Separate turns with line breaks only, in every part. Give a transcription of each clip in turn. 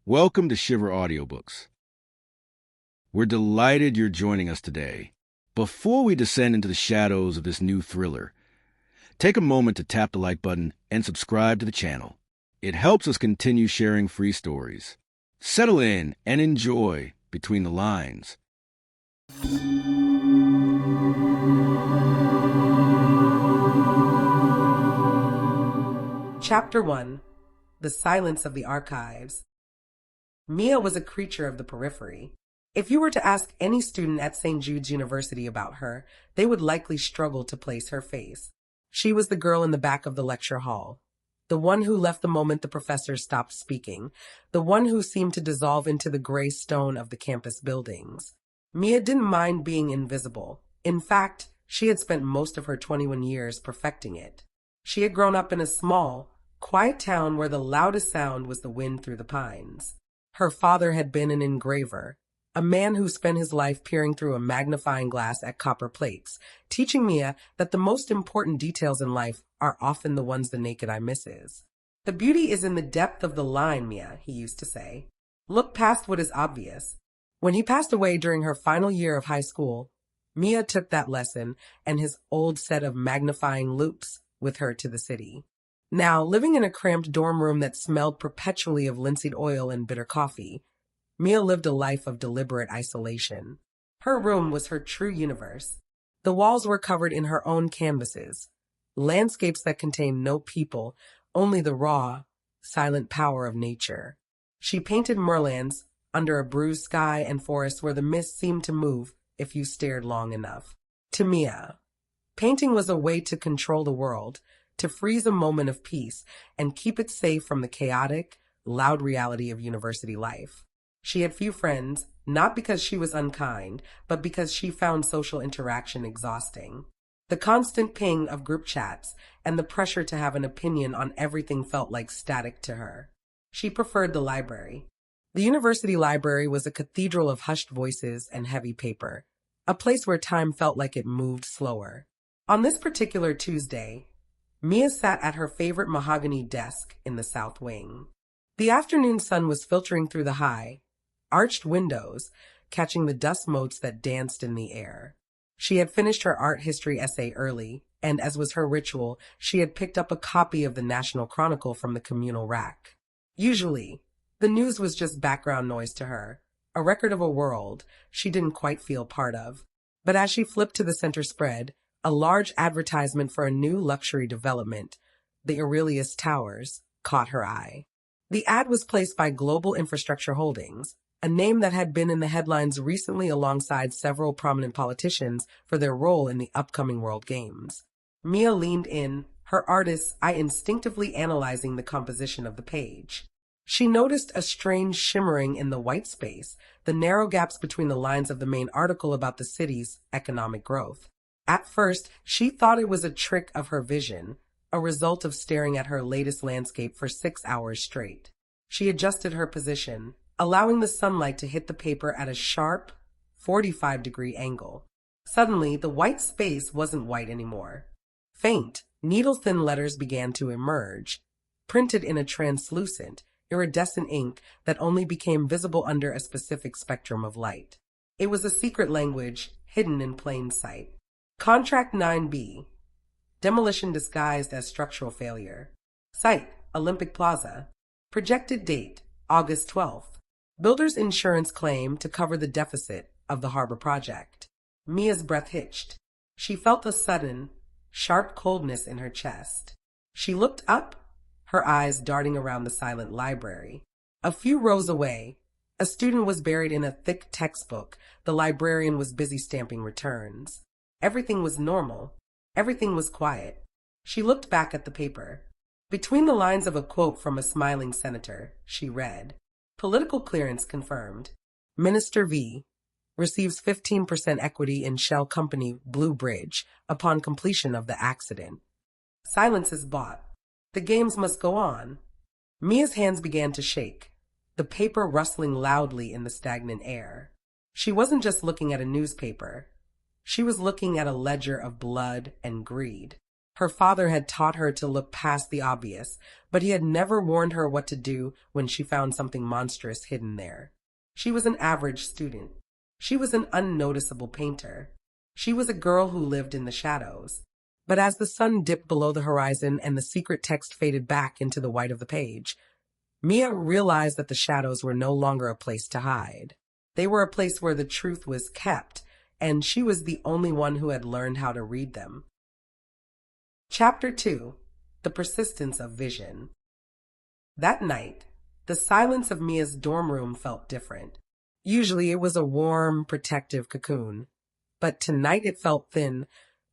Welcome to Shiver Audiobooks. We're delighted you're joining us today. Before we descend into the shadows of this new thriller, take a moment to tap the like button and subscribe to the channel. It helps us continue sharing free stories. Settle in and enjoy Between the Lines.
Chapter 1. The Silence of the Archives. Mia was a creature of the periphery. If you were to ask any student at St. Jude's University about her, they would likely struggle to place her face. She was the girl in the back of the lecture hall, the one who left the moment the professor stopped speaking, the one who seemed to dissolve into the gray stone of the campus buildings. Mia didn't mind being invisible. In fact, she had spent most of her 21 years perfecting it. She had grown up in a small, quiet town where the loudest sound was the wind through the pines. Her father had been an engraver, a man who spent his life peering through a magnifying glass at copper plates, teaching Mia that the most important details in life are often the ones the naked eye misses. The beauty is in the depth of the line, Mia, he used to say. Look past what is obvious. When he passed away during her final year of high school, Mia took that lesson and his old set of magnifying loupes with her to the city. Now, living in a cramped dorm room that smelled perpetually of linseed oil and bitter coffee, Mia lived a life of deliberate isolation. Her room was her true universe. The walls were covered in her own canvases, landscapes that contained no people, only the raw, silent power of nature. She painted moorlands under a bruised sky and forests where the mist seemed to move if you stared long enough. To Mia, painting was a way to control the world, to freeze a moment of peace and keep it safe from the chaotic, loud reality of university life. She had few friends, not because she was unkind, but because she found social interaction exhausting. The constant ping of group chats and the pressure to have an opinion on everything felt like static to her. She preferred the library. The university library was a cathedral of hushed voices and heavy paper, a place where time felt like it moved slower. On this particular Tuesday, Mia sat at her favorite mahogany desk in the south wing. The afternoon sun was filtering through the high, arched windows, catching the dust motes that danced in the air. She had finished her art history essay early, and as was her ritual, she had picked up a copy of the National Chronicle from the communal rack. Usually, the news was just background noise to her, a record of a world she didn't quite feel part of. But as she flipped to the center spread, a large advertisement for a new luxury development, the Aurelius Towers, caught her eye. The ad was placed by Global Infrastructure Holdings, a name that had been in the headlines recently alongside several prominent politicians for their role in the upcoming World Games. Mia leaned in, her artist's eye instinctively analyzing the composition of the page. She noticed a strange shimmering in the white space, the narrow gaps between the lines of the main article about the city's economic growth. At first, she thought it was a trick of her vision, a result of staring at her latest landscape for 6 hours straight. She adjusted her position, allowing the sunlight to hit the paper at a sharp, 45-degree angle. Suddenly, the white space wasn't white anymore. Faint, needle-thin letters began to emerge, printed in a translucent, iridescent ink that only became visible under a specific spectrum of light. It was a secret language hidden in plain sight. Contract 9B. Demolition disguised as structural failure. Site, Olympic Plaza. Projected date, August 12th. Builder's insurance claim to cover the deficit of the harbor project. Mia's breath hitched. She felt a sudden, sharp coldness in her chest. She looked up, her eyes darting around the silent library. A few rows away, a student was buried in a thick textbook. The librarian was busy stamping returns. Everything was normal. Everything was quiet. She looked back at the paper. Between the lines of a quote from a smiling senator, she read, "Political clearance confirmed. Minister V receives 15% equity in shell company Blue Bridge upon completion of the accident. Silence is bought. The games must go on." Mia's hands began to shake, the paper rustling loudly in the stagnant air. She wasn't just looking at a newspaper. She was looking at a ledger of blood and greed. Her father had taught her to look past the obvious, but he had never warned her what to do when she found something monstrous hidden there. She was an average student. She was an unnoticeable painter. She was a girl who lived in the shadows. But as the sun dipped below the horizon and the secret text faded back into the white of the page, Mia realized that the shadows were no longer a place to hide. They were a place where the truth was kept, and she was the only one who had learned how to read them. Chapter 2: The Persistence of Vision. That night, the silence of Mia's dorm room felt different. Usually it was a warm, protective cocoon, but tonight it felt thin,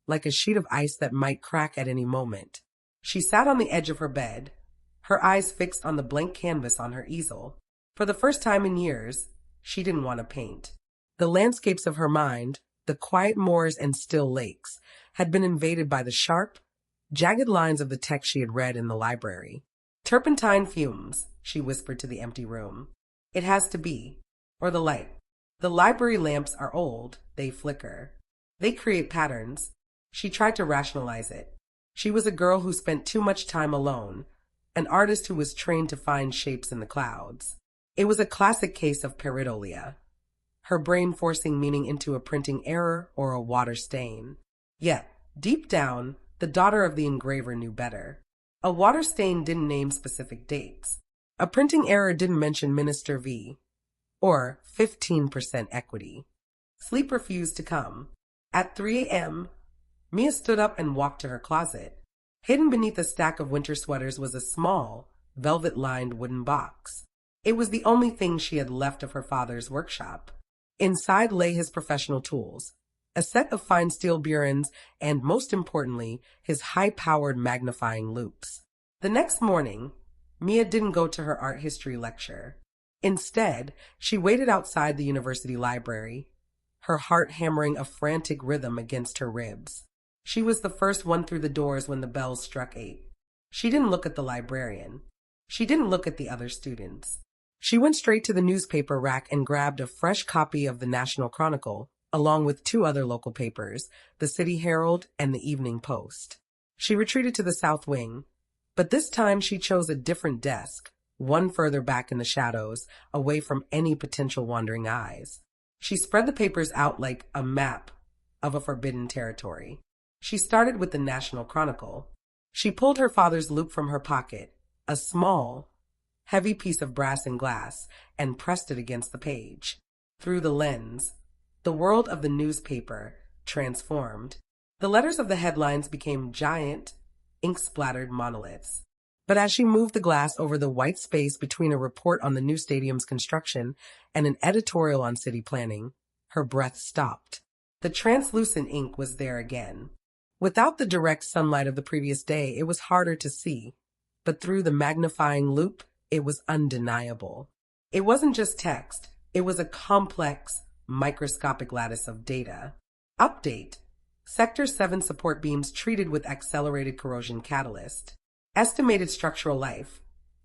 like a sheet of ice that might crack at any moment. She sat on the edge of her bed, her eyes fixed on the blank canvas on her easel. For the first time in years, she didn't want to paint. The landscapes of her mind, the quiet moors and still lakes, had been invaded by the sharp, jagged lines of the text she had read in the library. Turpentine fumes, she whispered to the empty room. It has to be. Or the light. The library lamps are old, they flicker. They create patterns. She tried to rationalize it. She was a girl who spent too much time alone, an artist who was trained to find shapes in the clouds. It was a classic case of pareidolia, her brain forcing meaning into a printing error or a water stain. Yet, deep down, the daughter of the engraver knew better. A water stain didn't name specific dates. A printing error didn't mention Minister V. or 15% equity. Sleep refused to come. At 3 a.m., Mia stood up and walked to her closet. Hidden beneath a stack of winter sweaters was a small, velvet-lined wooden box. It was the only thing she had left of her father's workshop. Inside lay his professional tools, a set of fine steel burins, and most importantly, his high-powered magnifying loupes. The next morning, Mia didn't go to her art history lecture. Instead, she waited outside the university library, her heart hammering a frantic rhythm against her ribs. She was the first one through the doors when the bells struck 8. She didn't look at the librarian. She didn't look at the other students. She went straight to the newspaper rack and grabbed a fresh copy of the National Chronicle, along with 2 other local papers, the City Herald and the Evening Post. She retreated to the south wing, but this time she chose a different desk, one further back in the shadows, away from any potential wandering eyes. She spread the papers out like a map of a forbidden territory. She started with the National Chronicle. She pulled her father's loupe from her pocket, a small, heavy piece of brass and glass, and pressed it against the page. Through the lens, the world of the newspaper transformed. The letters of the headlines became giant, ink-splattered monoliths. But as she moved the glass over the white space between a report on the new stadium's construction and an editorial on city planning, her breath stopped. The translucent ink was there again. Without the direct sunlight of the previous day, it was harder to see, but through the magnifying loupe, it was undeniable. It wasn't just text, it was a complex, microscopic lattice of data. Update: Sector 7 support beams treated with accelerated corrosion catalyst. Estimated structural life: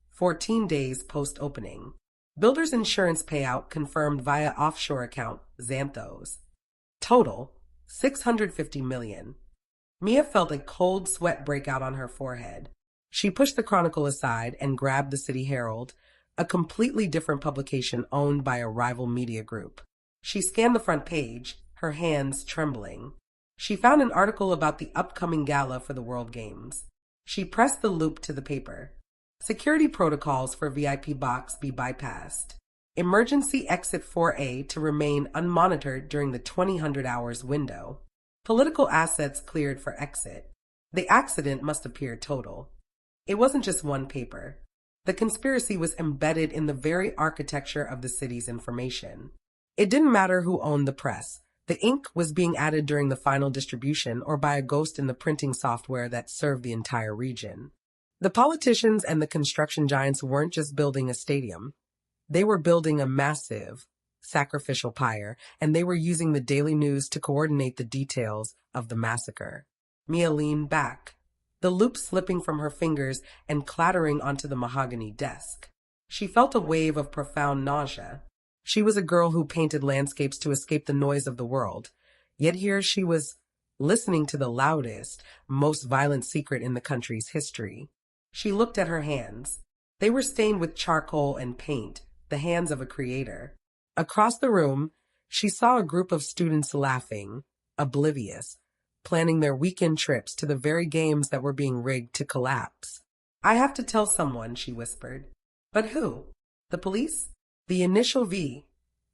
14 days post-opening. Builder's insurance payout confirmed via offshore account, Xanthos. Total: $650 million. Mia felt a cold sweat break out on her forehead. She pushed the Chronicle aside and grabbed the City Herald, a completely different publication owned by a rival media group. She scanned the front page, her hands trembling. She found an article about the upcoming gala for the World Games. She pressed the loupe to the paper. Security protocols for VIP box be bypassed. Emergency exit 4A to remain unmonitored during the 2000 hours window. Political assets cleared for exit. The accident must appear total. It wasn't just one paper. The conspiracy was embedded in the very architecture of the city's information. It didn't matter who owned the press. The ink was being added during the final distribution or by a ghost in the printing software that served the entire region. The politicians and the construction giants weren't just building a stadium. They were building a massive, sacrificial pyre, and they were using the Daily News to coordinate the details of the massacre. Mia leaned back, the loop slipping from her fingers and clattering onto the mahogany desk. She felt a wave of profound nausea. She was a girl who painted landscapes to escape the noise of the world, yet here she was listening to the loudest, most violent secret in the country's history. She looked at her hands. They were stained with charcoal and paint, the hands of a creator. Across the room, she saw a group of students laughing, oblivious, planning their weekend trips to the very games that were being rigged to collapse. "I have to tell someone," she whispered. "But who? The police?" The initial V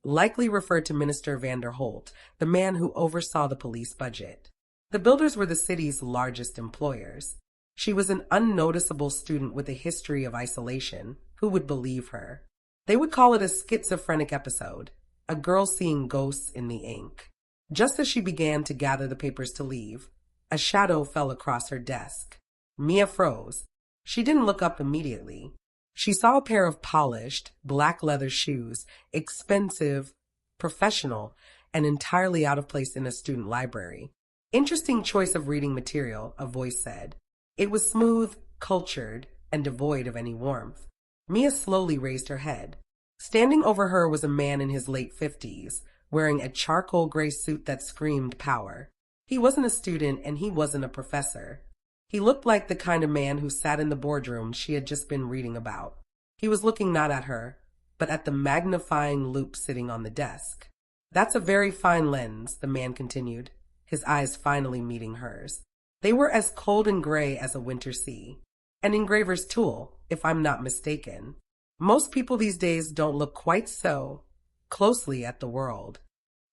likely referred to Minister Vanderholt, the man who oversaw the police budget. The builders were the city's largest employers. She was an unnoticeable student with a history of isolation. Who would believe her? They would call it a schizophrenic episode, a girl seeing ghosts in the ink. Just as she began to gather the papers to leave, a shadow fell across her desk. Mia froze. She didn't look up immediately. She saw a pair of polished, black leather shoes, expensive, professional, and entirely out of place in a student library. "Interesting choice of reading material," a voice said. It was smooth, cultured, and devoid of any warmth. Mia slowly raised her head. Standing over her was a man in his late 50s, wearing a charcoal gray suit that screamed power. He wasn't a student and he wasn't a professor. He looked like the kind of man who sat in the boardroom she had just been reading about. He was looking not at her, but at the magnifying loupe sitting on the desk. "That's a very fine lens," the man continued, his eyes finally meeting hers. They were as cold and gray as a winter sea. "An engraver's tool, if I'm not mistaken. Most people these days don't look quite so closely at the world."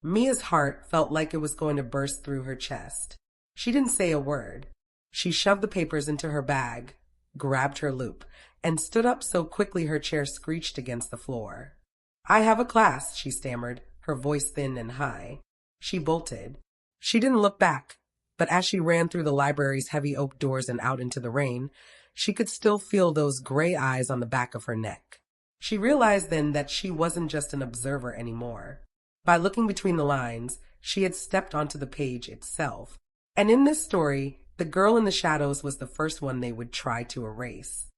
Mia's heart felt like it was going to burst through her chest. She didn't say a word. She shoved the papers into her bag, grabbed her loupe, and stood up so quickly her chair screeched against the floor. "I have a class," she stammered, her voice thin and high. She bolted. She didn't look back, but as she ran through the library's heavy oak doors and out into the rain, she could still feel those gray eyes on the back of her neck. She realized then that she wasn't just an observer anymore. By looking between the lines, she had stepped onto the page itself. And in this story, the girl in the shadows was the first one they would try to erase.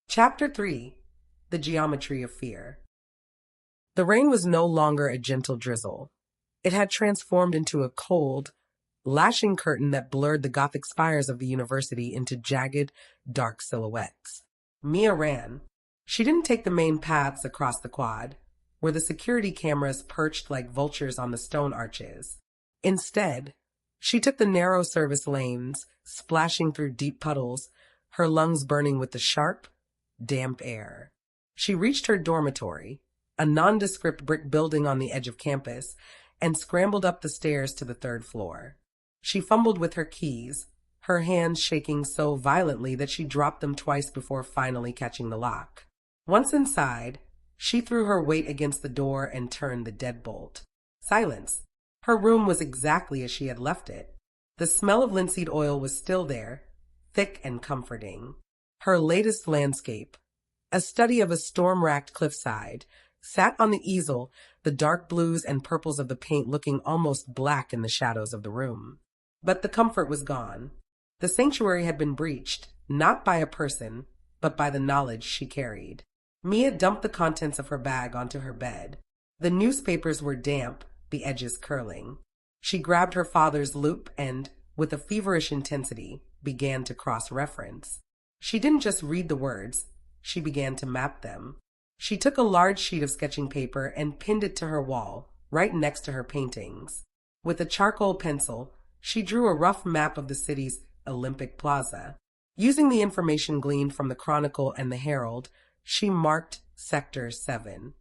Chapter 3. The Geometry of Fear. The rain was no longer a gentle drizzle. It had transformed into a cold, lashing curtain that blurred the Gothic spires of the university into jagged, dark silhouettes. Mia ran. She didn't take the main paths across the quad, where the security cameras perched like vultures on the stone arches. Instead, she took the narrow service lanes, splashing through deep puddles, her lungs burning with the sharp, damp air. She reached her dormitory, a nondescript brick building on the edge of campus, and scrambled up the stairs to the third floor. She fumbled with her keys, her hands shaking so violently that she dropped them twice before finally catching the lock. Once inside, she threw her weight against the door and turned the deadbolt. Silence. Her room was exactly as she had left it. The smell of linseed oil was still there, thick and comforting. Her latest landscape, a study of a storm-racked cliffside, sat on the easel, the dark blues and purples of the paint looking almost black in the shadows of the room. But the comfort was gone. The sanctuary had been breached, not by a person, but by the knowledge she carried. Mia dumped the contents of her bag onto her bed. The newspapers were damp, the edges curling. She grabbed her father's loupe and, with a feverish intensity, began to cross-reference. She didn't just read the words, she began to map them. She took a large sheet of sketching paper and pinned it to her wall, right next to her paintings. With a charcoal pencil, she drew a rough map of the city's Olympic Plaza. Using the information gleaned from the Chronicle and the Herald, she marked Sector 7.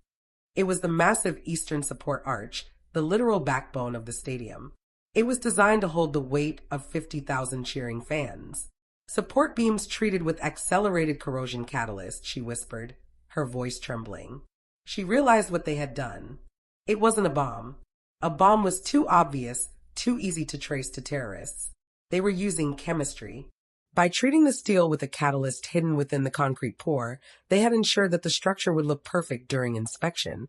It was the massive Eastern Support Arch, the literal backbone of the stadium. It was designed to hold the weight of 50,000 cheering fans. "Support beams treated with accelerated corrosion catalyst," she whispered, her voice trembling. She realized what they had done. It wasn't a bomb. A bomb was too obvious, too easy to trace to terrorists. They were using chemistry. By treating the steel with a catalyst hidden within the concrete pour, they had ensured that the structure would look perfect during inspection,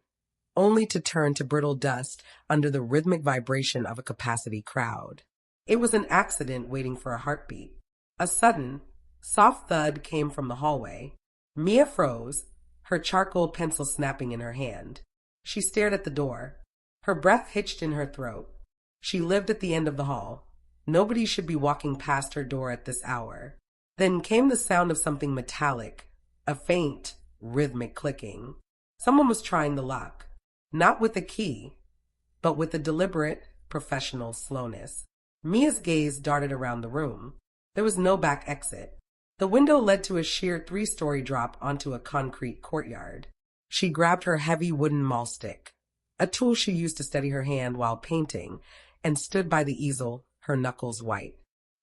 only to turn to brittle dust under the rhythmic vibration of a capacity crowd. It was an accident waiting for a heartbeat. A sudden, soft thud came from the hallway. Mia froze, her charcoal pencil snapping in her hand. She stared at the door. Her breath hitched in her throat. She lived at the end of the hall. Nobody should be walking past her door at this hour. Then came the sound of something metallic, a faint, rhythmic clicking. Someone was trying the lock, not with a key, but with a deliberate, professional slowness. Mia's gaze darted around the room. There was no back exit. The window led to a sheer 3-story drop onto a concrete courtyard. She grabbed her heavy wooden maul stick, a tool she used to steady her hand while painting, and stood by the easel, her knuckles white.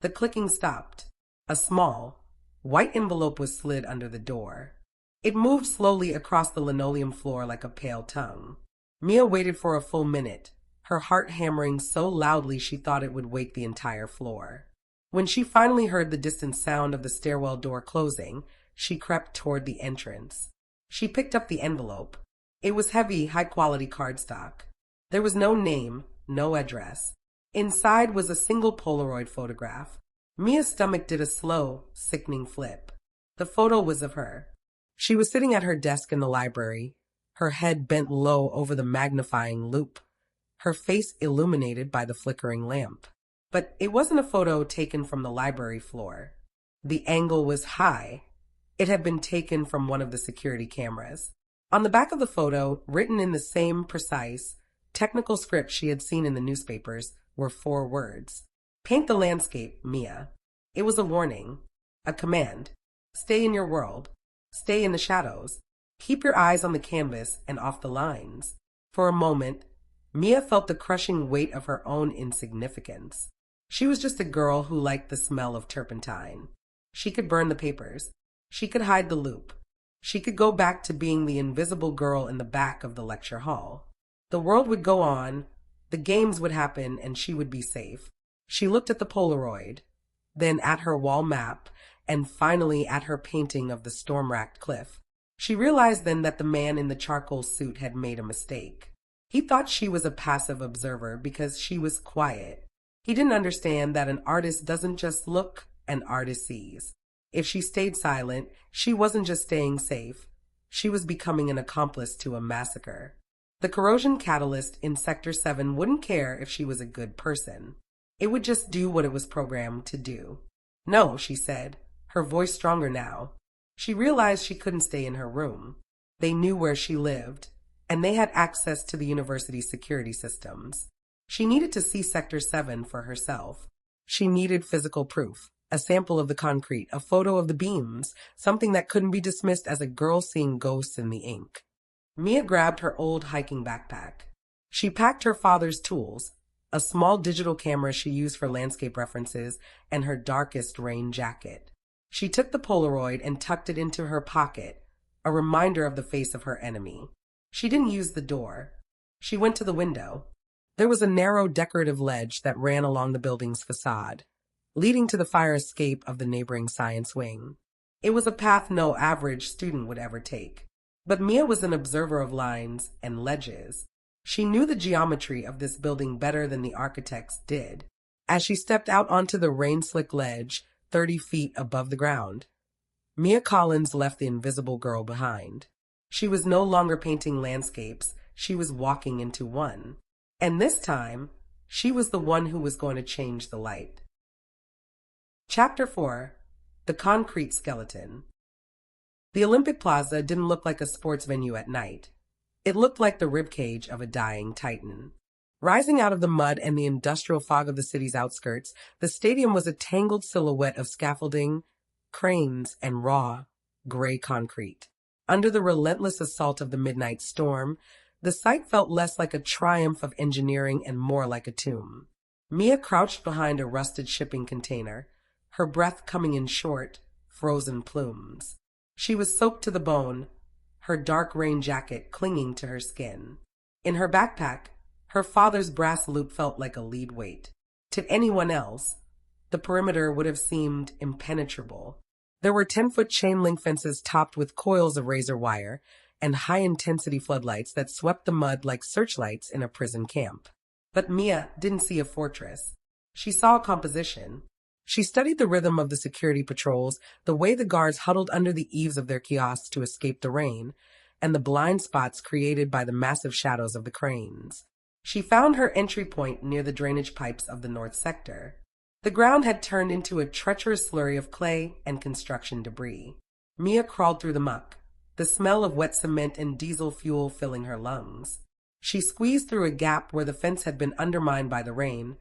The clicking stopped. A small, white envelope was slid under the door. It moved slowly across the linoleum floor like a pale tongue. Mia waited for a full minute, her heart hammering so loudly she thought it would wake the entire floor. When she finally heard the distant sound of the stairwell door closing, she crept toward the entrance. She picked up the envelope. It was heavy, high-quality cardstock. There was no name, no address. Inside was a single Polaroid photograph. Mia's stomach did a slow, sickening flip. The photo was of her. She was sitting at her desk in the library, her head bent low over the magnifying loupe, her face illuminated by the flickering lamp. But it wasn't a photo taken from the library floor. The angle was high. It had been taken from one of the security cameras. On the back of the photo, written in the same precise, technical script she had seen in the newspapers, were 4 words. Paint the landscape, Mia. It was a warning, a command. Stay in your world. Stay in the shadows. Keep your eyes on the canvas and off the lines. For a moment, Mia felt the crushing weight of her own insignificance. She was just a girl who liked the smell of turpentine. She could burn the papers. She could hide the loupe. She could go back to being the invisible girl in the back of the lecture hall. The world would go on, the games would happen, and she would be safe. She looked at the Polaroid, then at her wall map, and finally at her painting of the storm-racked cliff. She realized then that the man in the charcoal suit had made a mistake. He thought she was a passive observer because she was quiet. He didn't understand that an artist doesn't just look, an artist sees. If she stayed silent, she wasn't just staying safe. She was becoming an accomplice to a massacre. The corrosion catalyst in Sector 7 wouldn't care if she was a good person. It would just do what it was programmed to do. No, she said, her voice stronger now. She realized she couldn't stay in her room. They knew where she lived, and they had access to the university's security systems. She needed to see Sector 7 for herself. She needed physical proof, a sample of the concrete, a photo of the beams, something that couldn't be dismissed as a girl seeing ghosts in the ink. Mia grabbed her old hiking backpack. She packed her father's tools, a small digital camera she used for landscape references, and her darkest rain jacket. She took the Polaroid and tucked it into her pocket, a reminder of the face of her enemy. She didn't use the door. She went to the window. There was a narrow decorative ledge that ran along the building's facade, leading to the fire escape of the neighboring science wing. It was a path no average student would ever take. But Mia was an observer of lines and ledges. She knew the geometry of this building better than the architects did. As she stepped out onto the rain-slick ledge, 30 feet above the ground, Mia Collins left the invisible girl behind. She was no longer painting landscapes. She was walking into one. And this time, she was the one who was going to change the light. Chapter 4. The Concrete Skeleton. The Olympic Plaza didn't look like a sports venue at night. It looked like the ribcage of a dying titan. Rising out of the mud and the industrial fog of the city's outskirts, the stadium was a tangled silhouette of scaffolding, cranes, and raw, gray concrete. Under the relentless assault of the midnight storm, the site felt less like a triumph of engineering and more like a tomb. Mia crouched behind a rusted shipping container, her breath coming in short, frozen plumes. She was soaked to the bone, her dark rain jacket clinging to her skin. In her backpack, her father's brass loop felt like a lead weight. To anyone else, the perimeter would have seemed impenetrable. There were 10-foot chain-link fences topped with coils of razor wire and high-intensity floodlights that swept the mud like searchlights in a prison camp. But Mia didn't see a fortress. She saw a composition. She studied the rhythm of the security patrols, the way the guards huddled under the eaves of their kiosks to escape the rain, and the blind spots created by the massive shadows of the cranes. She found her entry point near the drainage pipes of the north sector. The ground had turned into a treacherous slurry of clay and construction debris. Mia crawled through the muck, the smell of wet cement and diesel fuel filling her lungs. She squeezed through a gap where the fence had been undermined by the rain,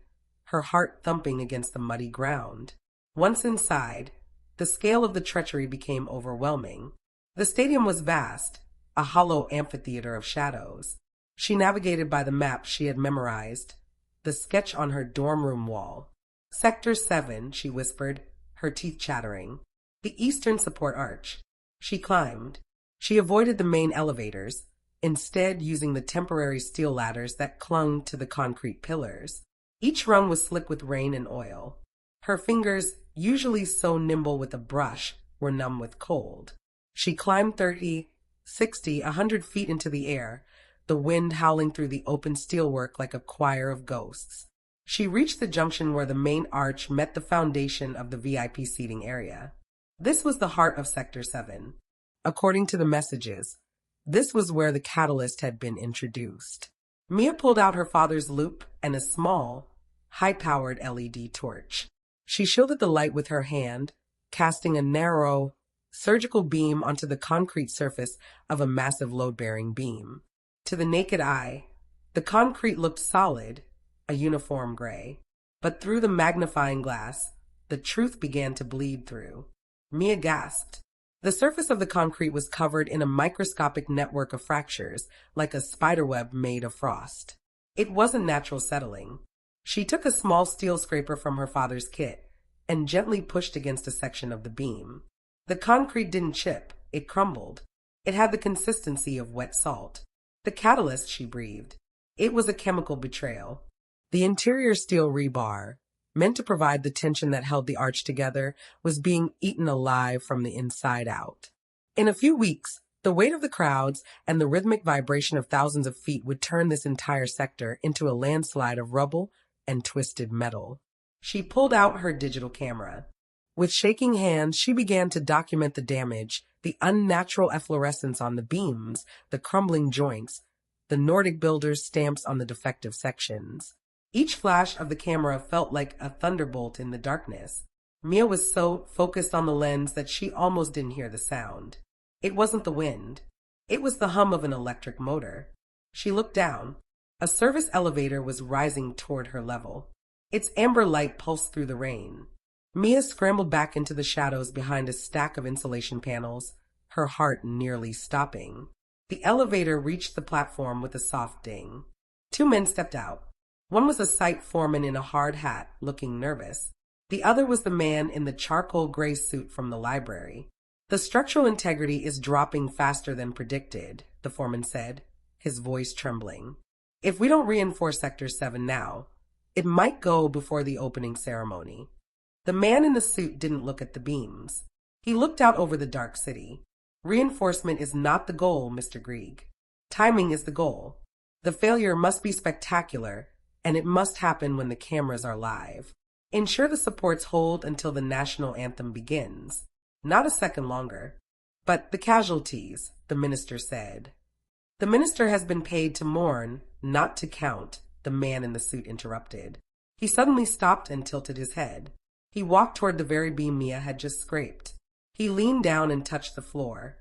her heart thumping against the muddy ground. Once inside, the scale of the treachery became overwhelming. The stadium was vast, a hollow amphitheater of shadows. She navigated by the map she had memorized, the sketch on her dorm room wall. Sector 7, she whispered, her teeth chattering. The eastern support arch. She climbed. She avoided the main elevators, instead using the temporary steel ladders that clung to the concrete pillars. Each rung was slick with rain and oil. Her fingers, usually so nimble with a brush, were numb with cold. She climbed 30, 60, 100 feet into the air, the wind howling through the open steelwork like a choir of ghosts. She reached the junction where the main arch met the foundation of the VIP seating area. This was the heart of Sector 7. According to the messages, this was where the catalyst had been introduced. Mia pulled out her father's loop and a small, high-powered LED torch. She shielded the light with her hand, casting a narrow, surgical beam onto the concrete surface of a massive load-bearing beam. To the naked eye, the concrete looked solid, a uniform gray. But through the magnifying glass, the truth began to bleed through. Mia gasped. The surface of the concrete was covered in a microscopic network of fractures, like a spiderweb made of frost. It wasn't natural settling. She took a small steel scraper from her father's kit and gently pushed against a section of the beam. The concrete didn't chip, it crumbled. It had the consistency of wet salt. The catalyst, she breathed. It was a chemical betrayal. The interior steel rebar, meant to provide the tension that held the arch together, was being eaten alive from the inside out. In a few weeks, the weight of the crowds and the rhythmic vibration of thousands of feet would turn this entire sector into a landslide of rubble and twisted metal. She pulled out her digital camera. With shaking hands, she began to document the damage, the unnatural efflorescence on the beams, the crumbling joints, the Nordic builders' stamps on the defective sections. Each flash of the camera felt like a thunderbolt in the darkness. Mia was so focused on the lens that she almost didn't hear the sound. It wasn't the wind. It was the hum of an electric motor. She looked down. A service elevator was rising toward her level. Its amber light pulsed through the rain. Mia scrambled back into the shadows behind a stack of insulation panels, her heart nearly stopping. The elevator reached the platform with a soft ding. Two men stepped out. One was a site foreman in a hard hat, looking nervous. The other was the man in the charcoal gray suit from the library. The structural integrity is dropping faster than predicted, the foreman said, his voice trembling. If we don't reinforce Sector 7 now, it might go before the opening ceremony. The man in the suit didn't look at the beams. He looked out over the dark city. Reinforcement is not the goal, Mr. Grieg. Timing is the goal. The failure must be spectacular, and it must happen when the cameras are live. Ensure the supports hold until the national anthem begins. Not a second longer. But the casualties, the minister said. The minister has been paid to mourn, not to count, the man in the suit interrupted. He suddenly stopped and tilted his head. He walked toward the very beam Mia had just scraped. He leaned down and touched the floor.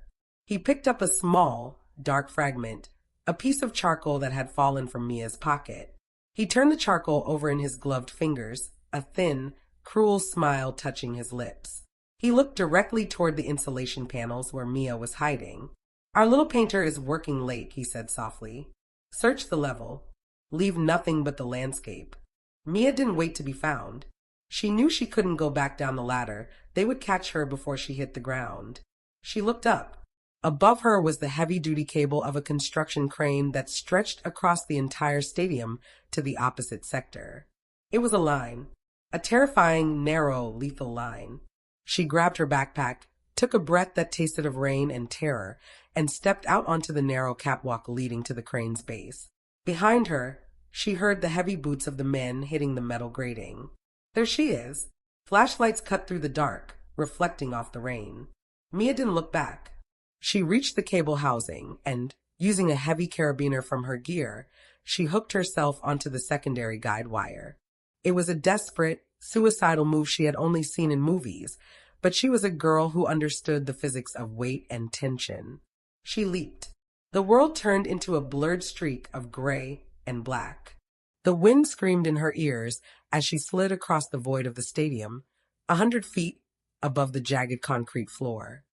He picked up a small, dark fragment, a piece of charcoal that had fallen from Mia's pocket. He turned the charcoal over in his gloved fingers, a thin, cruel smile touching his lips. He looked directly toward the insulation panels where Mia was hiding. Our little painter is working late, he said softly. Search the level. Leave nothing but the landscape. Mia didn't wait to be found. She knew she couldn't go back down the ladder. They would catch her before she hit the ground. She looked up. Above her was the heavy-duty cable of a construction crane that stretched across the entire stadium to the opposite sector. It was a line, a terrifying, narrow, lethal line. She grabbed her backpack, took a breath that tasted of rain and terror, and stepped out onto the narrow catwalk leading to the crane's base. Behind her, she heard the heavy boots of the men hitting the metal grating. There she is. Flashlights cut through the dark, reflecting off the rain. Mia didn't look back. She reached the cable housing and, using a heavy carabiner from her gear, she hooked herself onto the secondary guide wire. It was a desperate, suicidal move she had only seen in movies, but she was a girl who understood the physics of weight and tension. She leaped. The world turned into a blurred streak of gray and black. The wind screamed in her ears as she slid across the void of the stadium, 100 feet above the jagged concrete floor.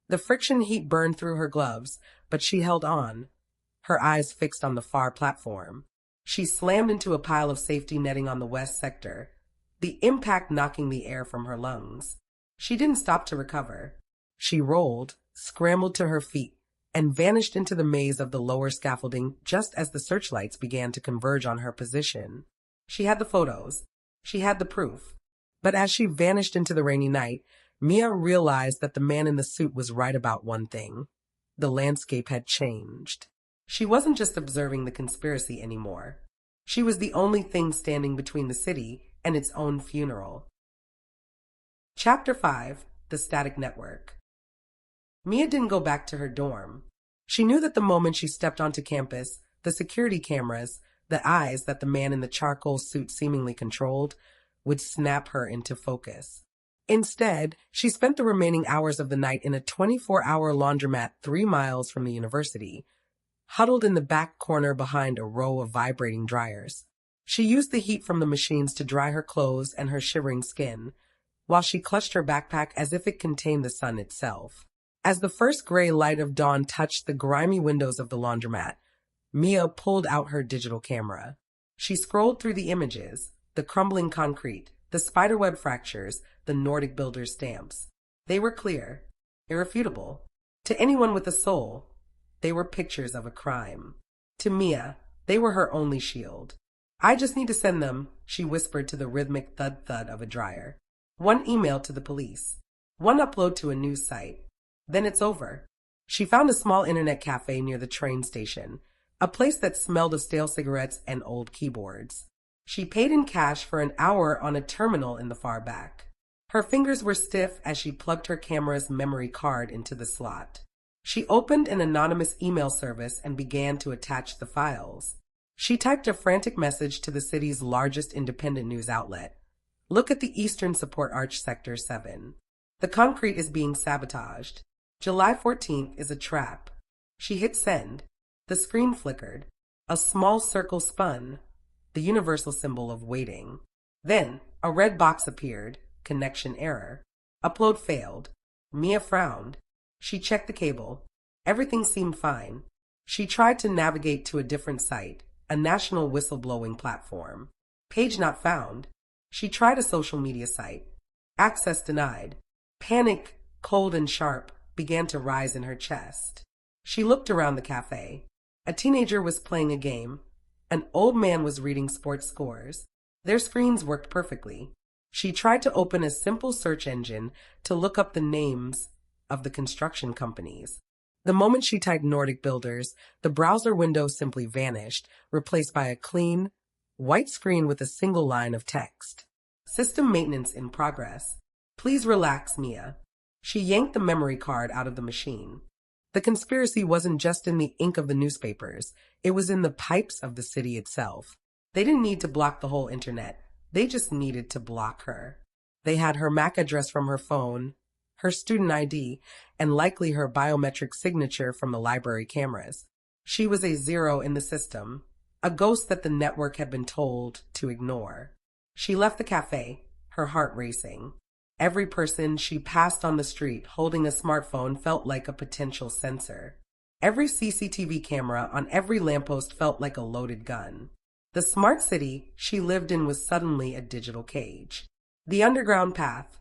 The friction heat burned through her gloves, but she held on, her eyes fixed on the far platform. She slammed into a pile of safety netting on the west sector, the impact knocking the air from her lungs. She didn't stop to recover. She rolled, scrambled to her feet, and vanished into the maze of the lower scaffolding just as the searchlights began to converge on her position. She had the photos. She had the proof. But as she vanished into the rainy night, Mia realized that the man in the suit was right about one thing. The landscape had changed. She wasn't just observing the conspiracy anymore. She was the only thing standing between the city and its own funeral. Chapter 5: The Static Network. Mia didn't go back to her dorm. She knew that the moment she stepped onto campus, the security cameras, the eyes that the man in the charcoal suit seemingly controlled, would snap her into focus. Instead, she spent the remaining hours of the night in a 24-hour laundromat 3 miles from the university, huddled in the back corner behind a row of vibrating dryers. She used the heat from the machines to dry her clothes and her shivering skin, while she clutched her backpack as if it contained the sun itself. As the first gray light of dawn touched the grimy windows of the laundromat, Mia pulled out her digital camera. She scrolled through the images, the crumbling concrete, the spiderweb fractures, the Nordic builder's stamps. They were clear, irrefutable. To anyone with a soul, they were pictures of a crime. To Mia, they were her only shield. "I just need to send them," she whispered to the rhythmic thud-thud of a dryer. "One email to the police. One upload to a news site. Then it's over." She found a small internet cafe near the train station, a place that smelled of stale cigarettes and old keyboards. She paid in cash for an hour on a terminal in the far back. Her fingers were stiff as she plugged her camera's memory card into the slot. She opened an anonymous email service and began to attach the files. She typed a frantic message to the city's largest independent news outlet. "Look at the Eastern Support Arch Sector 7. The concrete is being sabotaged. July 14th is a trap." She hit send. The screen flickered. A small circle spun, the universal symbol of waiting. Then a red box appeared. Connection error. Upload failed. Mia frowned. She checked the cable. Everything seemed fine. She tried to navigate to a different site, a national whistleblowing platform. Page not found. She tried a social media site. Access denied. Panic, cold and sharp, began to rise in her chest. She looked around the cafe. A teenager was playing a game. An old man was reading sports scores. Their screens worked perfectly. She tried to open a simple search engine to look up the names of the construction companies. The moment she typed Nordic Builders, the browser window simply vanished, replaced by a clean, white screen with a single line of text. "System maintenance in progress. Please relax, Mia." She yanked the memory card out of the machine. The conspiracy wasn't just in the ink of the newspapers. It was in the pipes of the city itself. They didn't need to block the whole internet. They just needed to block her. They had her MAC address from her phone, her student ID, and likely her biometric signature from the library cameras. She was a zero in the system, a ghost that the network had been told to ignore. She left the cafe, her heart racing. Every person she passed on the street holding a smartphone felt like a potential sensor. Every CCTV camera on every lamppost felt like a loaded gun. The smart city she lived in was suddenly a digital cage. The underground path.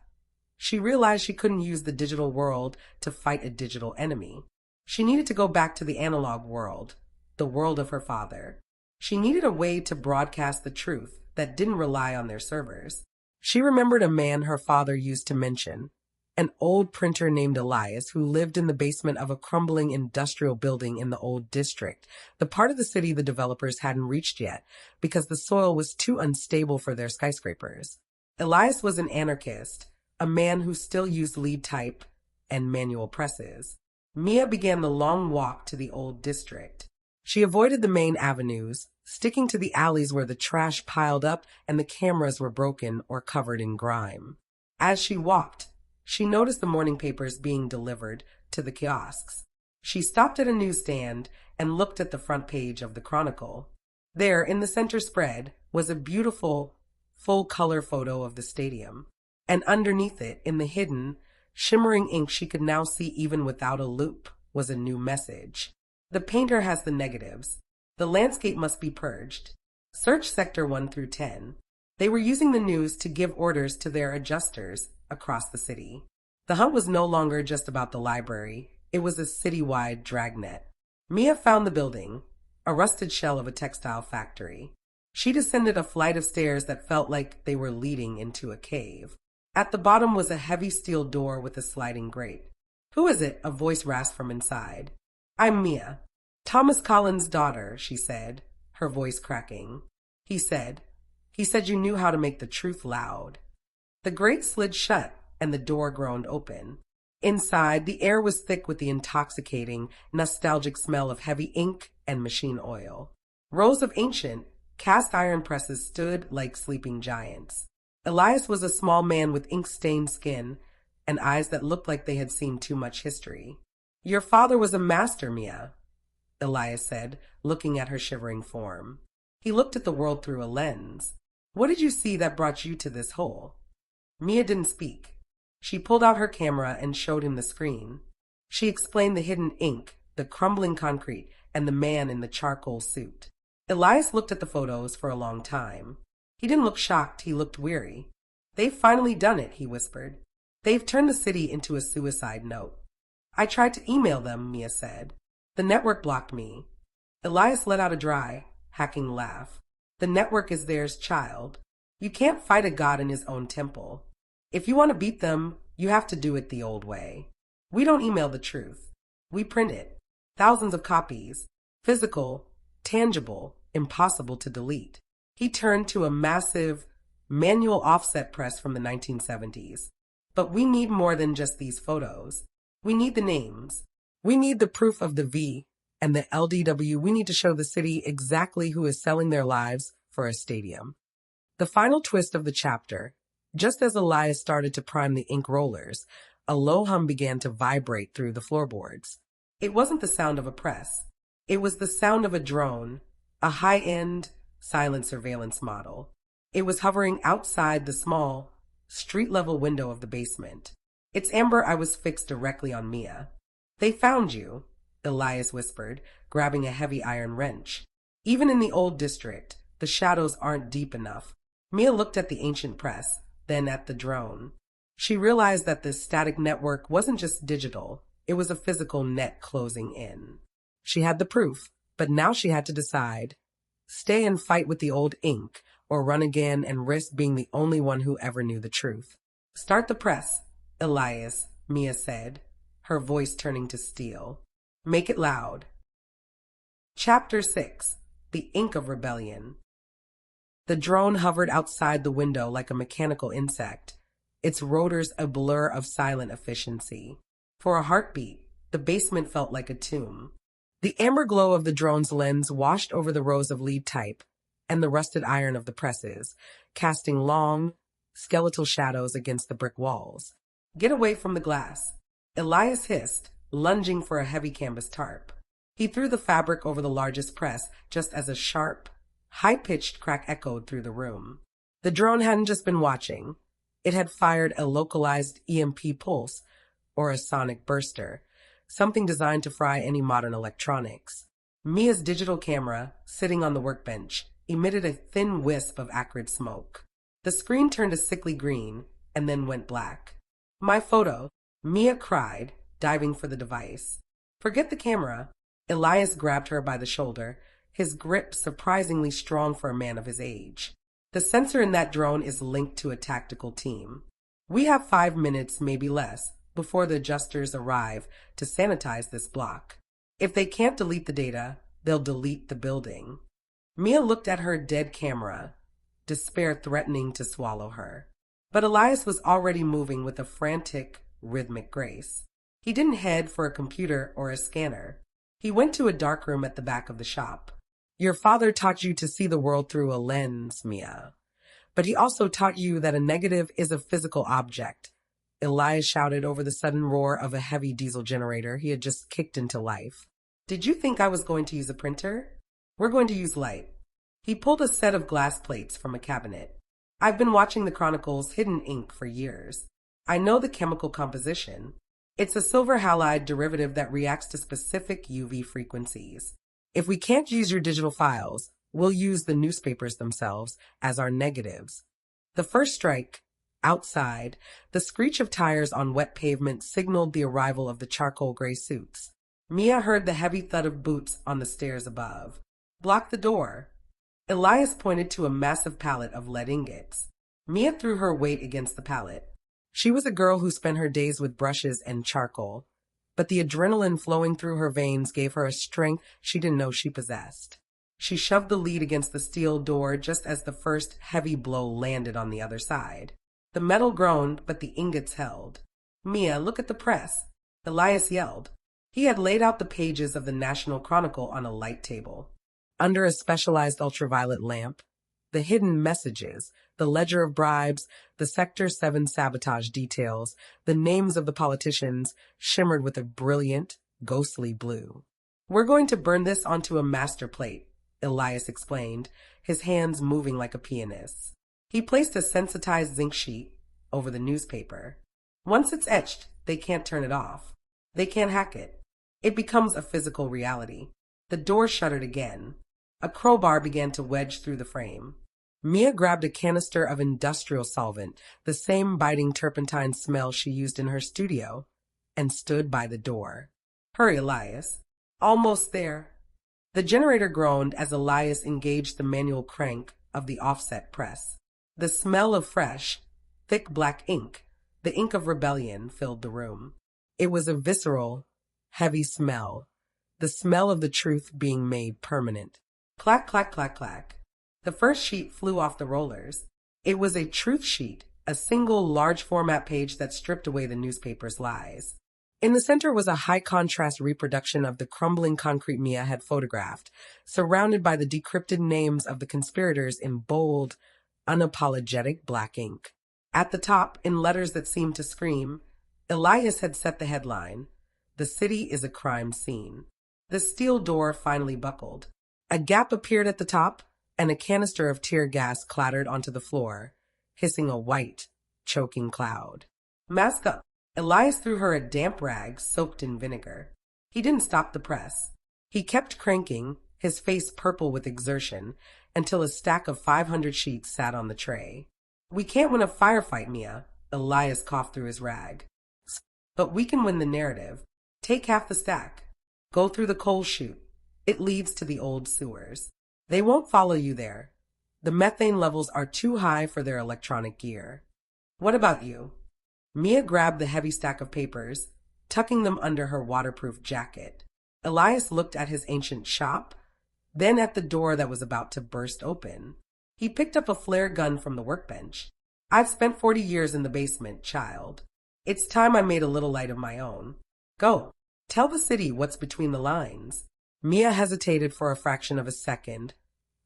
She realized she couldn't use the digital world to fight a digital enemy. She needed to go back to the analog world, the world of her father. She needed a way to broadcast the truth that didn't rely on their servers. She remembered a man her father used to mention, an old printer named Elias who lived in the basement of a crumbling industrial building in the old district, the part of the city the developers hadn't reached yet because the soil was too unstable for their skyscrapers. Elias was an anarchist, a man who still used lead type and manual presses. Mia began the long walk to the old district. She avoided the main avenues, sticking to the alleys where the trash piled up and the cameras were broken or covered in grime. As she walked, she noticed the morning papers being delivered to the kiosks. She stopped at a newsstand and looked at the front page of the Chronicle. There, in the center spread, was a beautiful, full-color photo of the stadium. And underneath it, in the hidden, shimmering ink she could now see even without a loupe, was a new message. The painter has the negatives. The landscape must be purged. Search Sector 1 through 10. They were using the news to give orders to their adjusters across the city. The hunt was no longer just about the library. It was a citywide dragnet. Mia found the building, a rusted shell of a textile factory. She descended a flight of stairs that felt like they were leading into a cave. At the bottom was a heavy steel door with a sliding grate. "Who is it?" a voice rasped from inside. "I'm Mia. Thomas Collins' daughter," she said, her voice cracking. He said you knew how to make the truth loud." The grate slid shut and the door groaned open. Inside, the air was thick with the intoxicating, nostalgic smell of heavy ink and machine oil. Rows of ancient, cast iron presses stood like sleeping giants. Elias was a small man with ink-stained skin and eyes that looked like they had seen too much history. "Your father was a master, Mia," Elias said, looking at her shivering form. He looked at the world through a lens. "What did you see that brought you to this hole?" Mia didn't speak. She pulled out her camera and showed him the screen. She explained the hidden ink, the crumbling concrete, and the man in the charcoal suit. Elias looked at the photos for a long time. He didn't look shocked, he looked weary. "They've finally done it," he whispered. "They've turned the city into a suicide note." "I tried to email them," Mia said. "The network blocked me." Elias let out a dry, hacking laugh. "The network is theirs, child. You can't fight a god in his own temple. If you want to beat them, you have to do it the old way. We don't email the truth. We print it. Thousands of copies. Physical, tangible, impossible to delete." He turned to a massive, manual offset press from the 1970s. "But we need more than just these photos. We need the names. We need the proof of the V and the LDW. We need to show the city exactly who is selling their lives for a stadium." The final twist of the chapter. Just as Elias started to prime the ink rollers, a low hum began to vibrate through the floorboards. It wasn't the sound of a press. It was the sound of a drone, a high-end, silent surveillance model. It was hovering outside the small, street-level window of the basement. Its amber eye was fixed directly on Mia. "They found you," Elias whispered, grabbing a heavy iron wrench. "Even in the old district, the shadows aren't deep enough." Mia looked at the ancient press, then at the drone. She realized that this static network wasn't just digital, it was a physical net closing in. She had the proof, but now she had to decide. Stay and fight with the old ink, or run again and risk being the only one who ever knew the truth. "Start the press, Elias," Mia said, her voice turning to steel. "Make it loud." Chapter 6. The Ink of Rebellion. The drone hovered outside the window like a mechanical insect, its rotors a blur of silent efficiency. For a heartbeat, the basement felt like a tomb. The amber glow of the drone's lens washed over the rows of lead type and the rusted iron of the presses, casting long, skeletal shadows against the brick walls. "Get away from the glass," Elias hissed, lunging for a heavy canvas tarp. He threw the fabric over the largest press just as a sharp, high-pitched crack echoed through the room. The drone hadn't just been watching. It had fired a localized EMP pulse, or a sonic burster, something designed to fry any modern electronics. Mia's digital camera, sitting on the workbench, emitted a thin wisp of acrid smoke. The screen turned a sickly green and then went black. "My photo," Mia cried, diving for the device. "Forget the camera." Elias grabbed her by the shoulder, his grip surprisingly strong for a man of his age. "The sensor in that drone is linked to a tactical team. We have 5 minutes, maybe less, before the adjusters arrive to sanitize this block. If they can't delete the data, they'll delete the building." Mia looked at her dead camera, despair threatening to swallow her. But Elias was already moving with a frantic, rhythmic grace. He didn't head for a computer or a scanner. He went to a dark room at the back of the shop. Your father taught you to see the world through a lens, Mia. But he also taught you that a negative is a physical object. Elias shouted over the sudden roar of a heavy diesel generator he had just kicked into life. Did you think I was going to use a printer? We're going to use light. He pulled a set of glass plates from a cabinet. I've been watching the Chronicle's hidden ink for years. I know the chemical composition. It's a silver halide derivative that reacts to specific UV frequencies. If we can't use your digital files, we'll use the newspapers themselves as our negatives. The first strike, outside, the screech of tires on wet pavement signaled the arrival of the charcoal gray suits. Mia heard the heavy thud of boots on the stairs above. Block the door. Elias pointed to a massive pallet of lead ingots. Mia threw her weight against the pallet. She was a girl who spent her days with brushes and charcoal, but the adrenaline flowing through her veins gave her a strength she didn't know she possessed. She shoved the lead against the steel door just as the first heavy blow landed on the other side. The metal groaned, but the ingots held. Mia, look at the press, Elias yelled. He had laid out the pages of the National Chronicle on a light table. Under a specialized ultraviolet lamp, the hidden messages, the ledger of bribes, the Sector 7 sabotage details, the names of the politicians shimmered with a brilliant, ghostly blue. We're going to burn this onto a master plate, Elias explained, his hands moving like a pianist's. He placed a sensitized zinc sheet over the newspaper. Once it's etched, they can't turn it off. They can't hack it. It becomes a physical reality. The door shuttered again. A crowbar began to wedge through the frame. Mia grabbed a canister of industrial solvent, the same biting turpentine smell she used in her studio, and stood by the door. Hurry, Elias. Almost there. The generator groaned as Elias engaged the manual crank of the offset press. The smell of fresh, thick black ink, the ink of rebellion, filled the room. It was a visceral, heavy smell, the smell of the truth being made permanent. Clack, clack, clack, clack. The first sheet flew off the rollers. It was a truth sheet, a single large format page that stripped away the newspaper's lies. In the center was a high-contrast reproduction of the crumbling concrete Mia had photographed, surrounded by the decrypted names of the conspirators in bold, unapologetic black ink. At the top, in letters that seemed to scream, Elias had set the headline, "The city is a crime scene." The steel door finally buckled. A gap appeared at the top, and a canister of tear gas clattered onto the floor, hissing a white, choking cloud. Mask up. Elias threw her a damp rag soaked in vinegar. He didn't stop the press. He kept cranking, his face purple with exertion, until a stack of 500 sheets sat on the tray. We can't win a firefight, Mia, Elias coughed through his rag. But we can win the narrative. Take half the stack. Go through the coal chute. It leads to the old sewers. They won't follow you there. The methane levels are too high for their electronic gear. What about you? Mia grabbed the heavy stack of papers, tucking them under her waterproof jacket. Elias looked at his ancient shop, then at the door that was about to burst open. He picked up a flare gun from the workbench. I've spent 40 years in the basement, child. It's time I made a little light of my own. Go. Tell the city what's between the lines. Mia hesitated for a fraction of a second,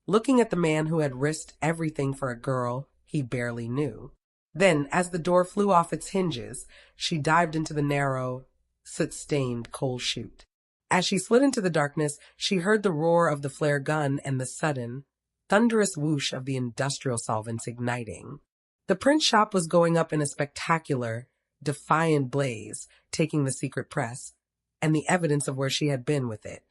looking at the man who had risked everything for a girl he barely knew. Then, as the door flew off its hinges, she dived into the narrow, soot-stained coal chute. As she slid into the darkness, she heard the roar of the flare gun and the sudden, thunderous whoosh of the industrial solvents igniting. The print shop was going up in a spectacular, defiant blaze, taking the secret press, and the evidence of where she had been with it.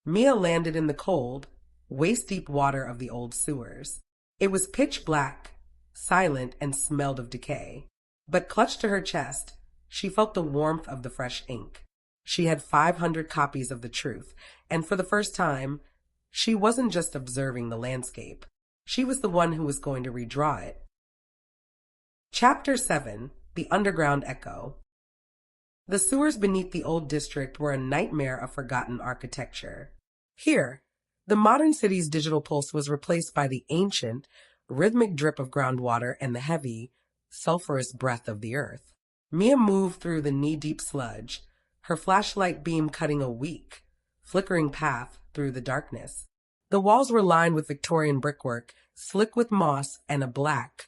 Mia landed in the cold, waist-deep water of the old sewers. It was pitch black, silent, and smelled of decay. But clutched to her chest, she felt the warmth of the fresh ink. She had 500 copies of the truth, and for the first time, she wasn't just observing the landscape. She was the one who was going to redraw it. Chapter 7. The Underground Echo. The sewers beneath the old district were a nightmare of forgotten architecture. Here, the modern city's digital pulse was replaced by the ancient, rhythmic drip of groundwater and the heavy, sulphurous breath of the earth. Mia moved through the knee-deep sludge, her flashlight beam cutting a weak, flickering path through the darkness. The walls were lined with Victorian brickwork, slick with moss and a black,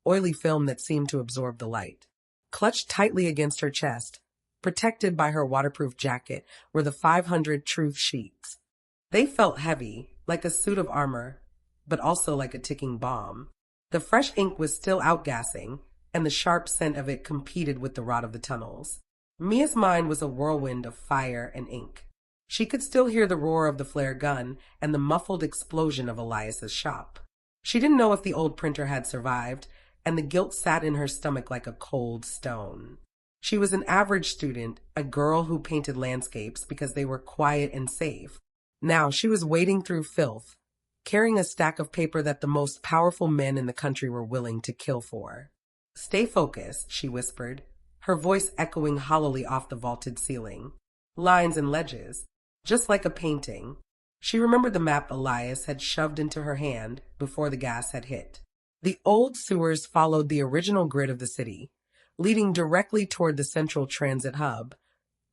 oily film that seemed to absorb the light. Clutched tightly against her chest, protected by her waterproof jacket, were the 500 truth sheets. They felt heavy, like a suit of armor, but also like a ticking bomb. The fresh ink was still outgassing, and the sharp scent of it competed with the rot of the tunnels. Mia's mind was a whirlwind of fire and ink. She could still hear the roar of the flare gun and the muffled explosion of Elias's shop. She didn't know if the old printer had survived, and the guilt sat in her stomach like a cold stone. She was an average student, a girl who painted landscapes because they were quiet and safe. Now she was wading through filth, carrying a stack of paper that the most powerful men in the country were willing to kill for. "Stay focused," she whispered, her voice echoing hollowly off the vaulted ceiling. Lines and ledges, just like a painting. She remembered the map Elias had shoved into her hand before the gas had hit. The old sewers followed the original grid of the city, leading directly toward the central transit hub,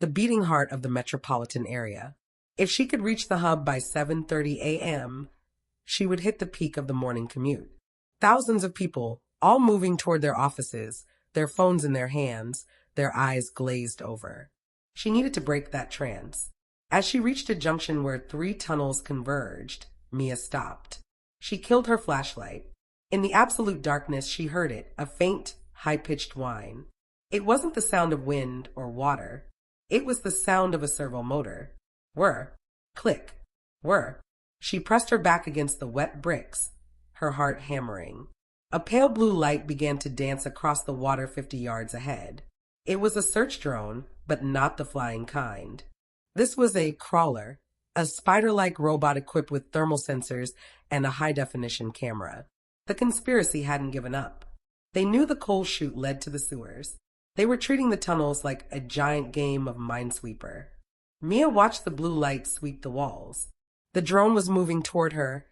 the beating heart of the metropolitan area. If she could reach the hub by 7:30 a.m., she would hit the peak of the morning commute. Thousands of people, all moving toward their offices, their phones in their hands, their eyes glazed over. She needed to break that trance. As she reached a junction where 3 tunnels converged, Mia stopped. She killed her flashlight. In the absolute darkness, she heard it, a faint, high-pitched whine. It wasn't the sound of wind or water. It was the sound of a servo motor. Whir, click, whir. She pressed her back against the wet bricks, her heart hammering. A pale blue light began to dance across the water 50 yards ahead. It was a search drone, but not the flying kind. This was a crawler, a spider-like robot equipped with thermal sensors and a high-definition camera. The conspiracy hadn't given up. They knew the coal chute led to the sewers. They were treating the tunnels like a giant game of Minesweeper. Mia watched the blue light sweep the walls. The drone was moving toward her,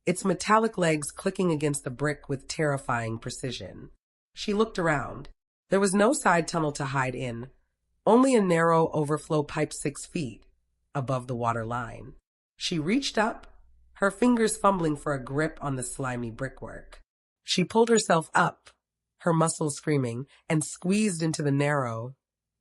its metallic legs clicking against the brick with terrifying precision. She looked around. There was no side tunnel to hide in, only a narrow overflow pipe 6 feet above the water line. She reached up, her fingers fumbling for a grip on the slimy brickwork. She pulled herself up, her muscles screaming, and squeezed into the narrow,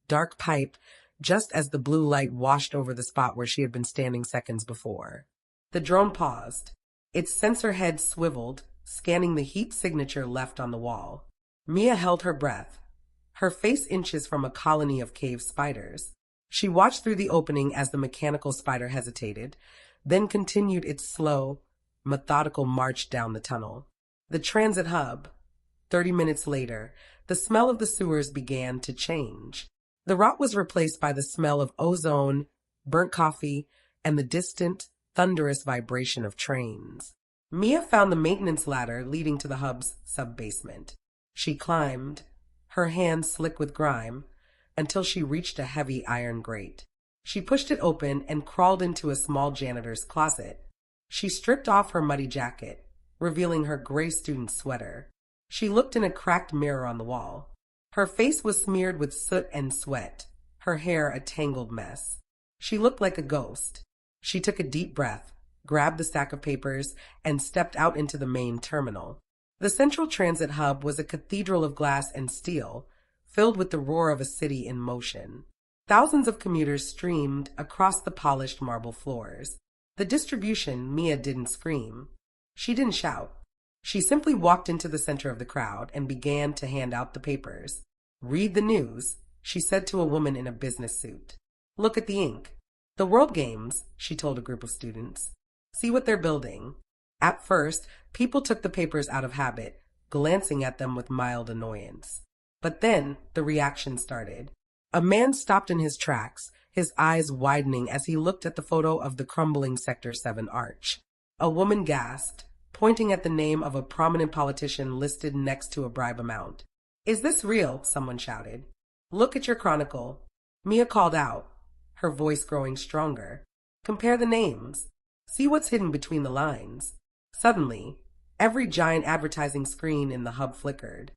dark pipe just as the blue light washed over the spot where she had been standing seconds before. The drone paused. Its sensor head swiveled, scanning the heat signature left on the wall. Mia held her breath, her face inches from a colony of cave spiders. She watched through the opening as the mechanical spider hesitated, then continued its slow, methodical march down the tunnel. The transit hub. 30 minutes later, the smell of the sewers began to change. The rot was replaced by the smell of ozone, burnt coffee, and the distant, thunderous vibration of trains. Mia found the maintenance ladder leading to the hub's sub-basement. She climbed, her hands slick with grime, until she reached a heavy iron grate. She pushed it open and crawled into a small janitor's closet. She stripped off her muddy jacket, revealing her gray student sweater. She looked in a cracked mirror on the wall. Her face was smeared with soot and sweat, her hair a tangled mess. She looked like a ghost. She took a deep breath, grabbed the stack of papers, and stepped out into the main terminal. The central transit hub was a cathedral of glass and steel, filled with the roar of a city in motion. Thousands of commuters streamed across the polished marble floors. The distribution, Mia didn't scream. She didn't shout. She simply walked into the center of the crowd and began to hand out the papers. "Read the news," she said to a woman in a business suit. "Look at the ink. The World Games," she told a group of students. "See what they're building." At first, people took the papers out of habit, glancing at them with mild annoyance. But then the reaction started. A man stopped in his tracks, his eyes widening as he looked at the photo of the crumbling Sector 7 arch. A woman gasped, pointing at the name of a prominent politician listed next to a bribe amount. "Is this real?" someone shouted. "Look at your chronicle." Mia called out, her voice growing stronger. "Compare the names. See what's hidden between the lines." Suddenly, every giant advertising screen in the hub flickered.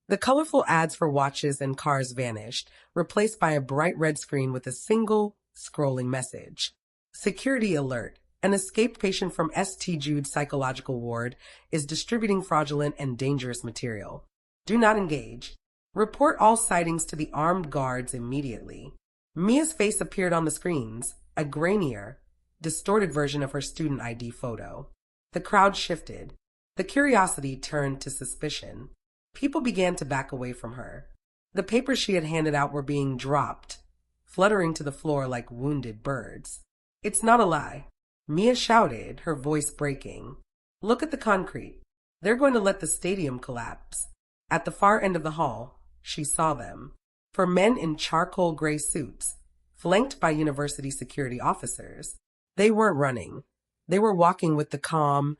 The colorful ads for watches and cars vanished, replaced by a bright red screen with a single, scrolling message. Security alert. An escaped patient from St. Jude psychological ward is distributing fraudulent and dangerous material. Do not engage. Report all sightings to the armed guards immediately. Mia's face appeared on the screens, a grainier, distorted version of her student ID photo. The crowd shifted. The curiosity turned to suspicion. People began to back away from her. The papers she had handed out were being dropped, fluttering to the floor like wounded birds. It's not a lie. Mia shouted, her voice breaking. Look at the concrete. They're going to let the stadium collapse. At the far end of the hall, she saw them. 4 men in charcoal gray suits, flanked by university security officers. They weren't running. They were walking with the calm,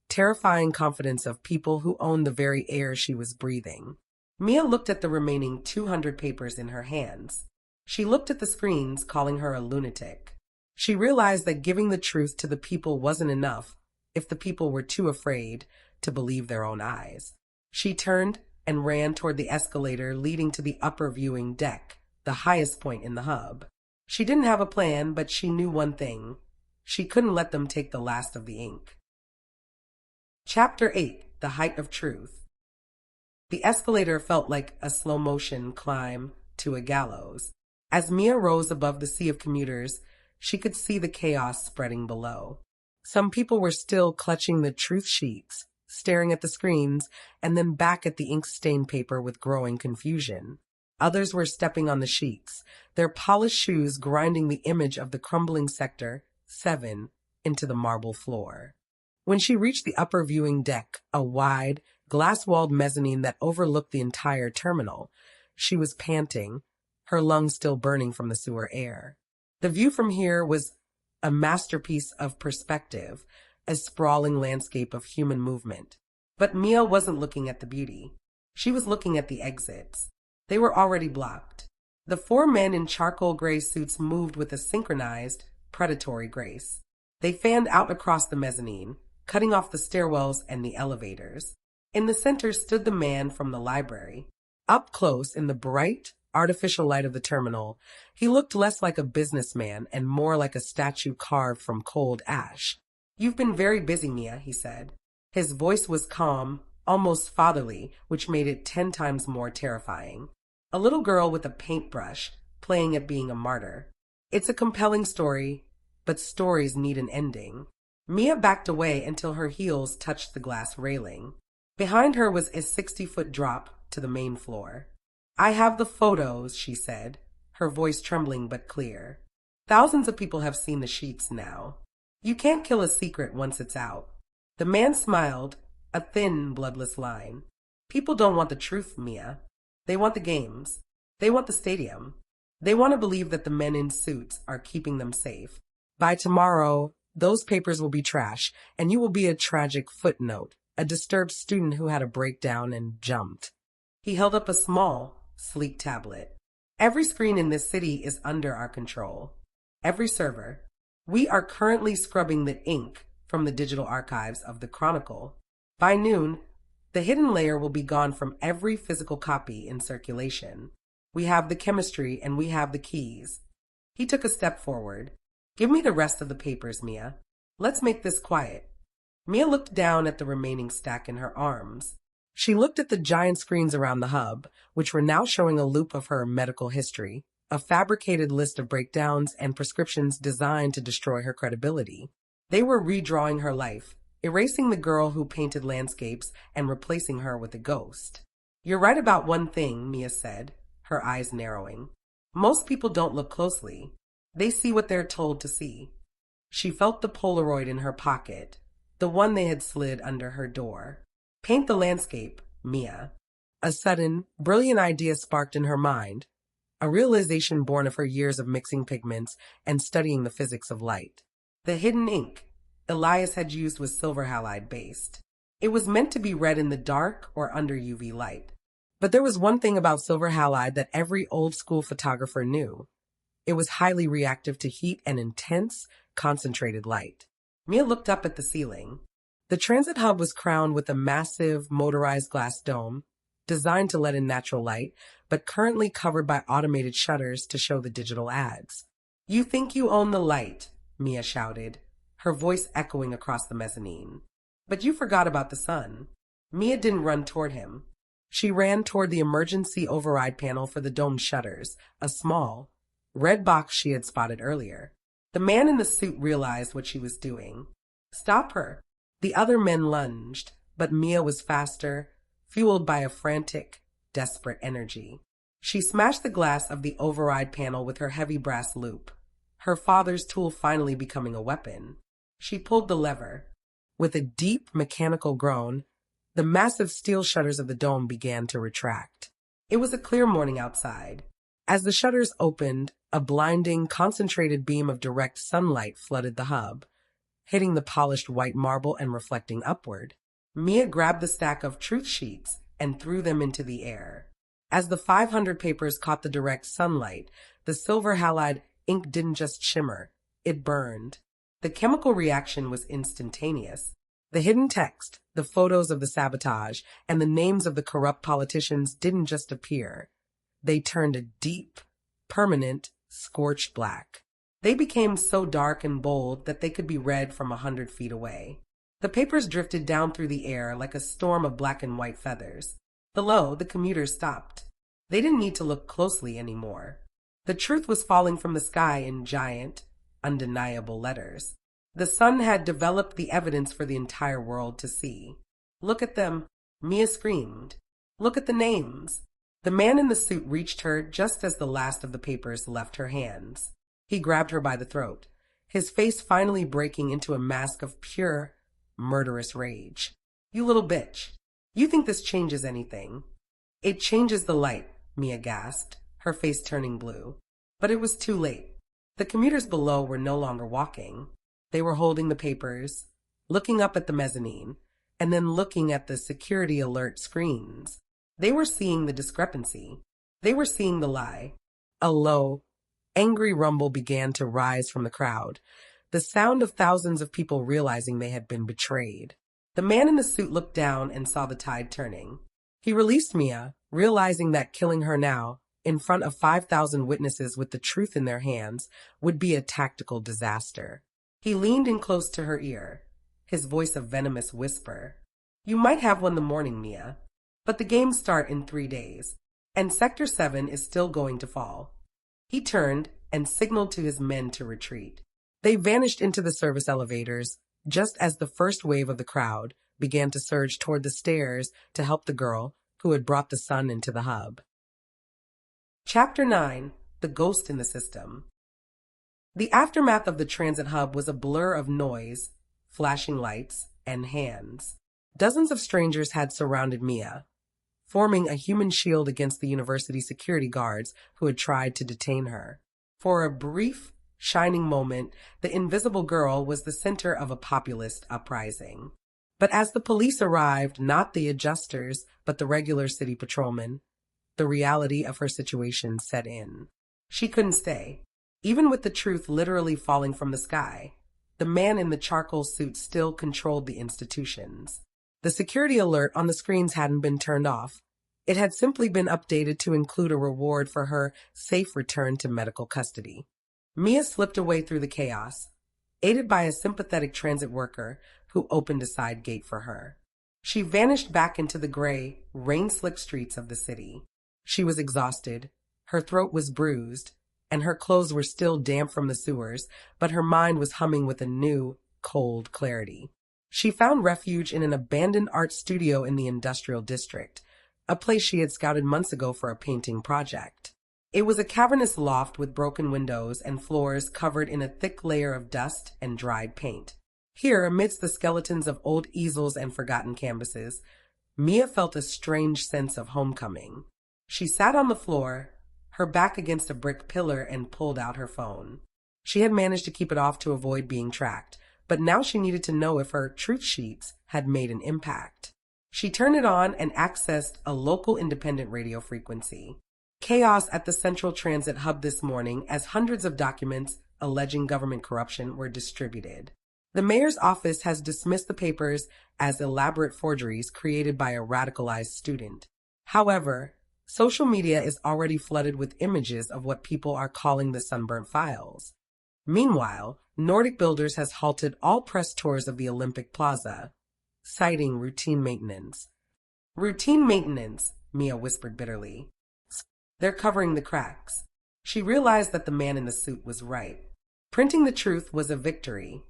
terrifying confidence of people who owned the very air she was breathing. Mia looked at the remaining 200 papers in her hands. She looked at the screens, calling her a lunatic. She realized that giving the truth to the people wasn't enough if the people were too afraid to believe their own eyes. She turned and ran toward the escalator leading to the upper viewing deck, the highest point in the hub. She didn't have a plan, but she knew one thing. She couldn't let them take the last of the ink. Chapter 8. The Height of Truth. The escalator felt like a slow-motion climb to a gallows. As Mia rose above the sea of commuters, she could see the chaos spreading below. Some people were still clutching the truth sheets, staring at the screens, and then back at the ink-stained paper with growing confusion. Others were stepping on the sheets, their polished shoes grinding the image of the crumbling Sector 7 into the marble floor. When she reached the upper viewing deck, a wide, glass-walled mezzanine that overlooked the entire terminal, she was panting, her lungs still burning from the sewer air. The view from here was a masterpiece of perspective, a sprawling landscape of human movement. But Mia wasn't looking at the beauty. She was looking at the exits. They were already blocked. The 4 men in charcoal gray suits moved with a synchronized, predatory grace. They fanned out across the mezzanine, cutting off the stairwells and the elevators. In the center stood the man from the library. Up close in the bright, artificial light of the terminal, he looked less like a businessman and more like a statue carved from cold ash. You've been very busy, Mia, he said. His voice was calm, almost fatherly, which made it 10 times more terrifying. A little girl with a paintbrush, playing at being a martyr. It's a compelling story, but stories need an ending. Mia backed away until her heels touched the glass railing. Behind her was a 60-foot drop to the main floor. I have the photos, she said, her voice trembling but clear. Thousands of people have seen the sheets now. You can't kill a secret once it's out. The man smiled, a thin, bloodless line. People don't want the truth, Mia. They want the games. They want the stadium. They want to believe that the men in suits are keeping them safe. By tomorrow, those papers will be trash, and you will be a tragic footnote, a disturbed student who had a breakdown and jumped. He held up a small, sleek tablet. Every screen in this city is under our control. Every server. We are currently scrubbing the ink from the digital archives of the Chronicle. By noon, the hidden layer will be gone from every physical copy in circulation. We have the chemistry and we have the keys. He took a step forward. Give me the rest of the papers, Mia. Let's make this quiet. Mia looked down at the remaining stack in her arms. She looked at the giant screens around the hub, which were now showing a loop of her medical history, a fabricated list of breakdowns and prescriptions designed to destroy her credibility. They were redrawing her life, erasing the girl who painted landscapes and replacing her with a ghost. You're right about one thing, Mia said, her eyes narrowing. Most people don't look closely. They see what they're told to see. She felt the Polaroid in her pocket, the one they had slid under her door. Paint the landscape, Mia. A sudden, brilliant idea sparked in her mind, a realization born of her years of mixing pigments and studying the physics of light. The hidden ink Elias had used was silver halide based. It was meant to be read in the dark or under UV light. But there was one thing about silver halide that every old-school photographer knew. It was highly reactive to heat and intense, concentrated light. Mia looked up at the ceiling. The transit hub was crowned with a massive, motorized glass dome, designed to let in natural light, but currently covered by automated shutters to show the digital ads. You think you own the light, Mia shouted, her voice echoing across the mezzanine. But you forgot about the sun. Mia didn't run toward him. She ran toward the emergency override panel for the domed shutters, a small, red box she had spotted earlier. The man in the suit realized what she was doing. Stop her. The other men lunged, but Mia was faster, fueled by a frantic, desperate energy. She smashed the glass of the override panel with her heavy brass loop, her father's tool finally becoming a weapon. She pulled the lever. With a deep mechanical groan, the massive steel shutters of the dome began to retract. It was a clear morning outside. As the shutters opened, a blinding, concentrated beam of direct sunlight flooded the hub, hitting the polished white marble and reflecting upward. Mia grabbed the stack of truth sheets and threw them into the air. As the 500 papers caught the direct sunlight, the silver halide ink didn't just shimmer, it burned. The chemical reaction was instantaneous. The hidden text, the photos of the sabotage, and the names of the corrupt politicians didn't just appear. They turned a deep, permanent, scorched black. They became so dark and bold that they could be read from 100 feet away. The papers drifted down through the air like a storm of black and white feathers. Below, the commuters stopped. They didn't need to look closely anymore. The truth was falling from the sky in giant, undeniable letters. The sun had developed the evidence for the entire world to see. Look at them, Mia screamed. Look at the names. The man in the suit reached her just as the last of the papers left her hands. He grabbed her by the throat, his face finally breaking into a mask of pure, murderous rage. You little bitch. You think this changes anything? It changes the light, Mia gasped, her face turning blue. But it was too late. The commuters below were no longer walking. They were holding the papers, looking up at the mezzanine, and then looking at the security alert screens. They were seeing the discrepancy. They were seeing the lie. A low, angry rumble began to rise from the crowd, the sound of thousands of people realizing they had been betrayed. The man in the suit looked down and saw the tide turning. He released Mia, realizing that killing her now, in front of 5,000 witnesses with the truth in their hands, would be a tactical disaster. He leaned in close to her ear, his voice a venomous whisper. You might have won the morning, Mia, but the games start in 3 days, and Sector 7 is still going to fall. He turned and signaled to his men to retreat. They vanished into the service elevators, just as the first wave of the crowd began to surge toward the stairs to help the girl who had brought the sun into the hub. Chapter 9. The Ghost in the System. The aftermath of the transit hub was a blur of noise, flashing lights, and hands. Dozens of strangers had surrounded Mia, forming a human shield against the university security guards who had tried to detain her. For a brief, shining moment, the invisible girl was the center of a populist uprising. But as the police arrived, not the adjusters, but the regular city patrolmen, the reality of her situation set in. She couldn't stay. Even with the truth literally falling from the sky, the man in the charcoal suit still controlled the institutions. The security alert on the screens hadn't been turned off. It had simply been updated to include a reward for her safe return to medical custody. Mia slipped away through the chaos, aided by a sympathetic transit worker who opened a side gate for her. She vanished back into the gray, rain-slicked streets of the city. She was exhausted, her throat was bruised, and her clothes were still damp from the sewers, but her mind was humming with a new, cold clarity. She found refuge in an abandoned art studio in the industrial district, a place she had scouted months ago for a painting project. It was a cavernous loft with broken windows and floors covered in a thick layer of dust and dried paint. Here, amidst the skeletons of old easels and forgotten canvases, Mia felt a strange sense of homecoming. She sat on the floor, her back against a brick pillar, and pulled out her phone. She had managed to keep it off to avoid being tracked, but now she needed to know if her truth sheets had made an impact. She turned it on and accessed a local independent radio frequency. Chaos at the Central Transit Hub this morning as hundreds of documents alleging government corruption were distributed. The mayor's office has dismissed the papers as elaborate forgeries created by a radicalized student. However, social media is already flooded with images of what people are calling the sunburnt files. Meanwhile, Nordic Builders has halted all press tours of the Olympic Plaza, citing routine maintenance. Routine maintenance, Mia whispered bitterly. They're covering the cracks. She realized that the man in the suit was right. Printing the truth was a victory,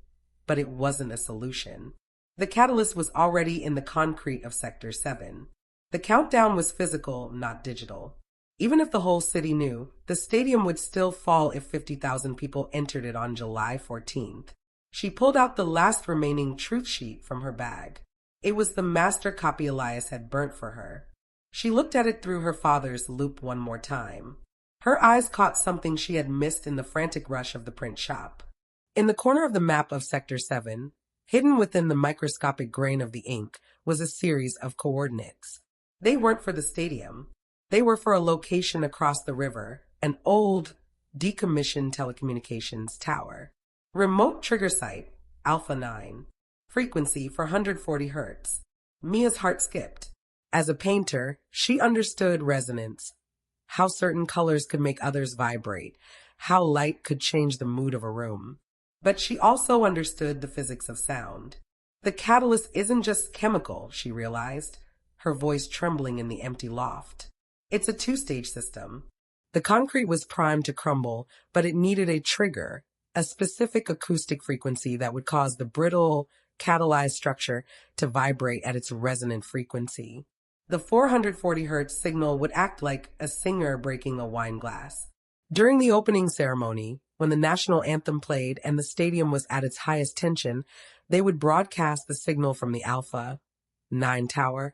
but it wasn't a solution. The catalyst was already in the concrete of Sector 7. The countdown was physical, not digital. Even if the whole city knew, the stadium would still fall if 50,000 people entered it on July 14th. She pulled out the last remaining truth sheet from her bag. It was the master copy Elias had burnt for her. She looked at it through her father's loupe one more time. Her eyes caught something she had missed in the frantic rush of the print shop. In the corner of the map of Sector 7, hidden within the microscopic grain of the ink, was a series of coordinates. They weren't for the stadium. They were for a location across the river, an old, decommissioned telecommunications tower. Remote trigger site, Alpha 9. Frequency 440 Hz. Mia's heart skipped. As a painter, she understood resonance, how certain colors could make others vibrate, how light could change the mood of a room. But she also understood the physics of sound. The catalyst isn't just chemical, she realized, her voice trembling in the empty loft. It's a two-stage system. The concrete was primed to crumble, but it needed a trigger, a specific acoustic frequency that would cause the brittle, catalyzed structure to vibrate at its resonant frequency. The 440 Hz signal would act like a singer breaking a wine glass. During the opening ceremony, when the national anthem played and the stadium was at its highest tension, they would broadcast the signal from the Alpha 9 tower,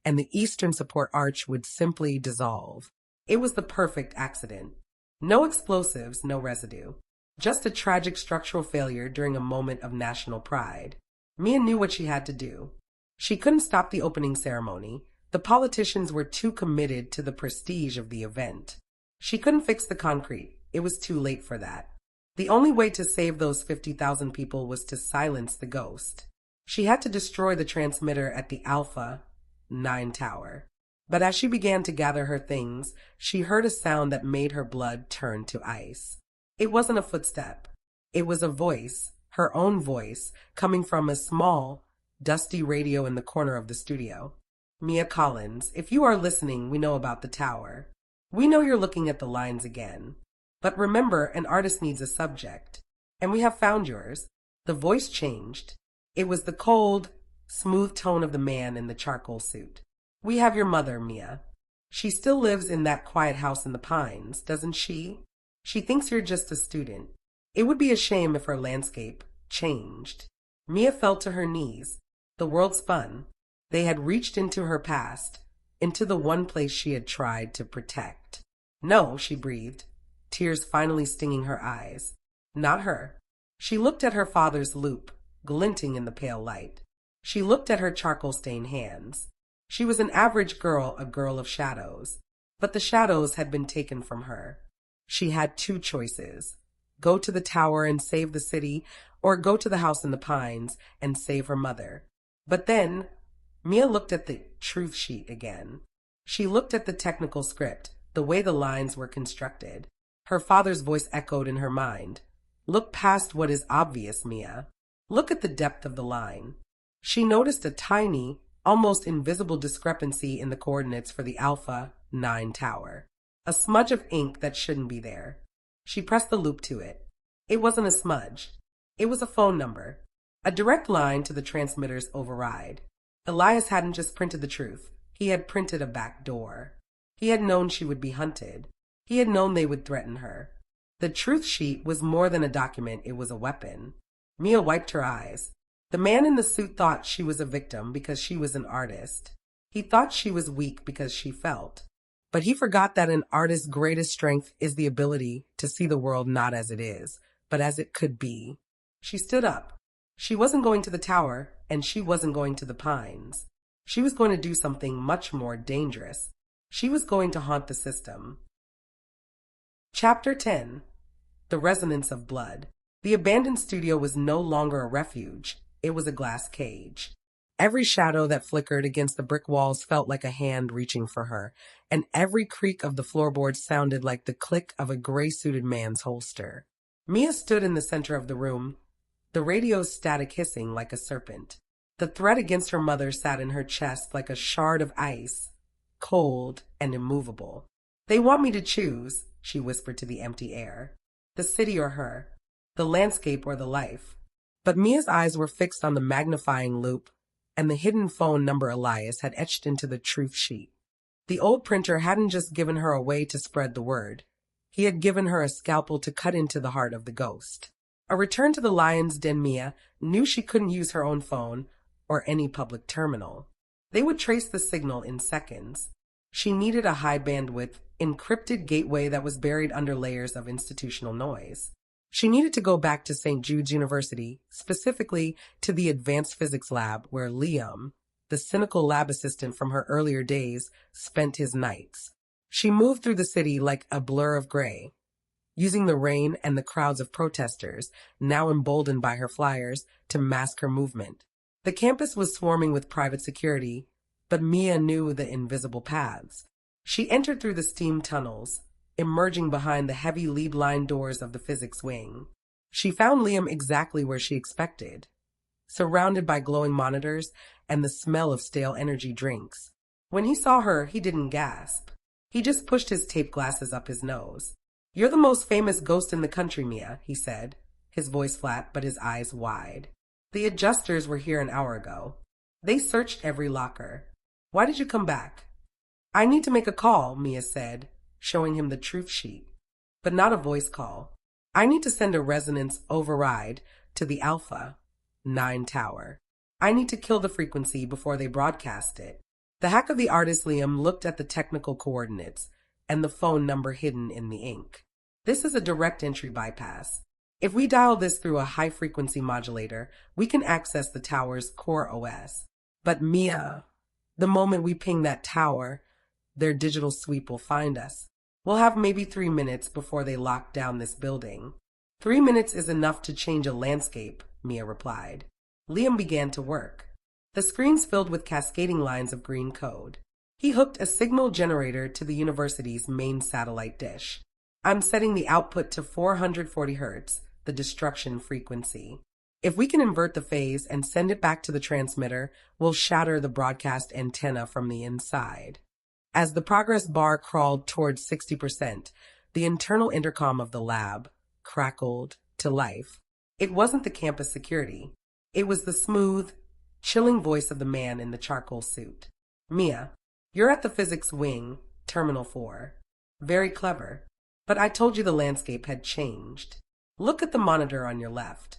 and the eastern support arch would simply dissolve. It was the perfect accident. No explosives, no residue. Just a tragic structural failure during a moment of national pride. Mia knew what she had to do. She couldn't stop the opening ceremony. The politicians were too committed to the prestige of the event. She couldn't fix the concrete. It was too late for that. The only way to save those 50,000 people was to silence the ghost. She had to destroy the transmitter at the Alpha 9 tower. But as she began to gather her things, she heard a sound that made her blood turn to ice. It wasn't a footstep. It was a voice, her own voice, coming from a small, dusty radio in the corner of the studio. Mia Collins, if you are listening, we know about the tower. We know you're looking at the lines again. But remember, an artist needs a subject. And we have found yours. The voice changed. It was the cold, smooth tone of the man in the charcoal suit. We have your mother, Mia. She still lives in that quiet house in the pines, doesn't she? She thinks you're just a student. It would be a shame if her landscape changed. Mia fell to her knees. The world spun. They had reached into her past, into the one place she had tried to protect. No, she breathed, tears finally stinging her eyes. Not her. She looked at her father's loupe, glinting in the pale light. She looked at her charcoal-stained hands. She was an average girl, a girl of shadows. But the shadows had been taken from her. She had two choices. Go to the tower and save the city, or go to the house in the pines and save her mother. But then, Mia looked at the truth sheet again. She looked at the technical script, the way the lines were constructed. Her father's voice echoed in her mind. Look past what is obvious, Mia. Look at the depth of the line. She noticed a tiny, almost invisible discrepancy in the coordinates for the Alpha 9 tower. A smudge of ink that shouldn't be there. She pressed the loop to it. It wasn't a smudge. It was a phone number. A direct line to the transmitter's override. Elias hadn't just printed the truth. He had printed a back door. He had known she would be hunted. He had known they would threaten her. The truth sheet was more than a document, it was a weapon. Mia wiped her eyes. The man in the suit thought she was a victim because she was an artist. He thought she was weak because she felt. But he forgot that an artist's greatest strength is the ability to see the world not as it is, but as it could be. She stood up. She wasn't going to the tower, and she wasn't going to the pines. She was going to do something much more dangerous. She was going to haunt the system. Chapter 10. The Resonance of Blood. The abandoned studio was no longer a refuge. It was a glass cage. Every shadow that flickered against the brick walls felt like a hand reaching for her, and every creak of the floorboards sounded like the click of a gray-suited man's holster. Mia stood in the center of the room, the radio's static hissing like a serpent. The threat against her mother sat in her chest like a shard of ice, cold and immovable. They want me to choose, she whispered to the empty air. The city or her, the landscape or the life. But Mia's eyes were fixed on the magnifying loop, and the hidden phone number Elias had etched into the truth sheet. The old printer hadn't just given her a way to spread the word. He had given her a scalpel to cut into the heart of the ghost. A return to the lion's den. Mia knew she couldn't use her own phone or any public terminal. They would trace the signal in seconds. She needed a high bandwidth, encrypted gateway that was buried under layers of institutional noise. She needed to go back to St. Jude's University, specifically to the advanced physics lab where Liam, the cynical lab assistant from her earlier days, spent his nights. She moved through the city like a blur of gray, using the rain and the crowds of protesters, now emboldened by her flyers, to mask her movement. The campus was swarming with private security, but Mia knew the invisible paths. She entered through the steam tunnels, emerging behind the heavy lead-lined doors of the physics wing. She found Liam exactly where she expected, surrounded by glowing monitors and the smell of stale energy drinks. When he saw her, he didn't gasp. He just pushed his tape glasses up his nose. "You're the most famous ghost in the country, Mia," he said, his voice flat but his eyes wide. "The adjusters were here an hour ago. They searched every locker. Why did you come back?" "I need to make a call," Mia said, showing him the truth sheet, but not a voice call. "I need to send a resonance override to the Alpha 9 tower. I need to kill the frequency before they broadcast it." The hack of the artist Liam looked at the technical coordinates and the phone number hidden in the ink. "This is a direct entry bypass. If we dial this through a high-frequency modulator, we can access the tower's core OS. But Mia, the moment we ping that tower, their digital sweep will find us. We'll have maybe 3 minutes before they lock down this building." 3 minutes is enough to change a landscape," Mia replied. Liam began to work. The screens filled with cascading lines of green code. He hooked a signal generator to the university's main satellite dish. "I'm setting the output to 440 Hz, the destruction frequency. If we can invert the phase and send it back to the transmitter, we'll shatter the broadcast antenna from the inside." As the progress bar crawled towards 60%, the internal intercom of the lab crackled to life. It wasn't the campus security. It was the smooth, chilling voice of the man in the charcoal suit. "Mia, you're at the physics wing, Terminal 4. Very clever. But I told you the landscape had changed. Look at the monitor on your left."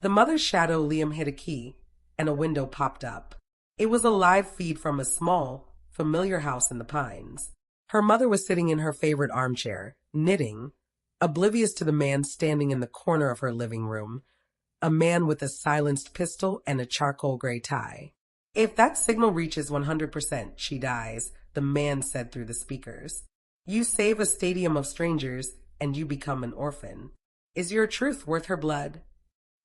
The mother's shadow. Liam hit a key, and a window popped up. It was a live feed from a small, familiar house in the pines. Her mother was sitting in her favorite armchair, knitting, oblivious to the man standing in the corner of her living room, a man with a silenced pistol and a charcoal gray tie. "If that signal reaches 100%, she dies," the man said through the speakers. "You save a stadium of strangers, and you become an orphan. Is your truth worth her blood?"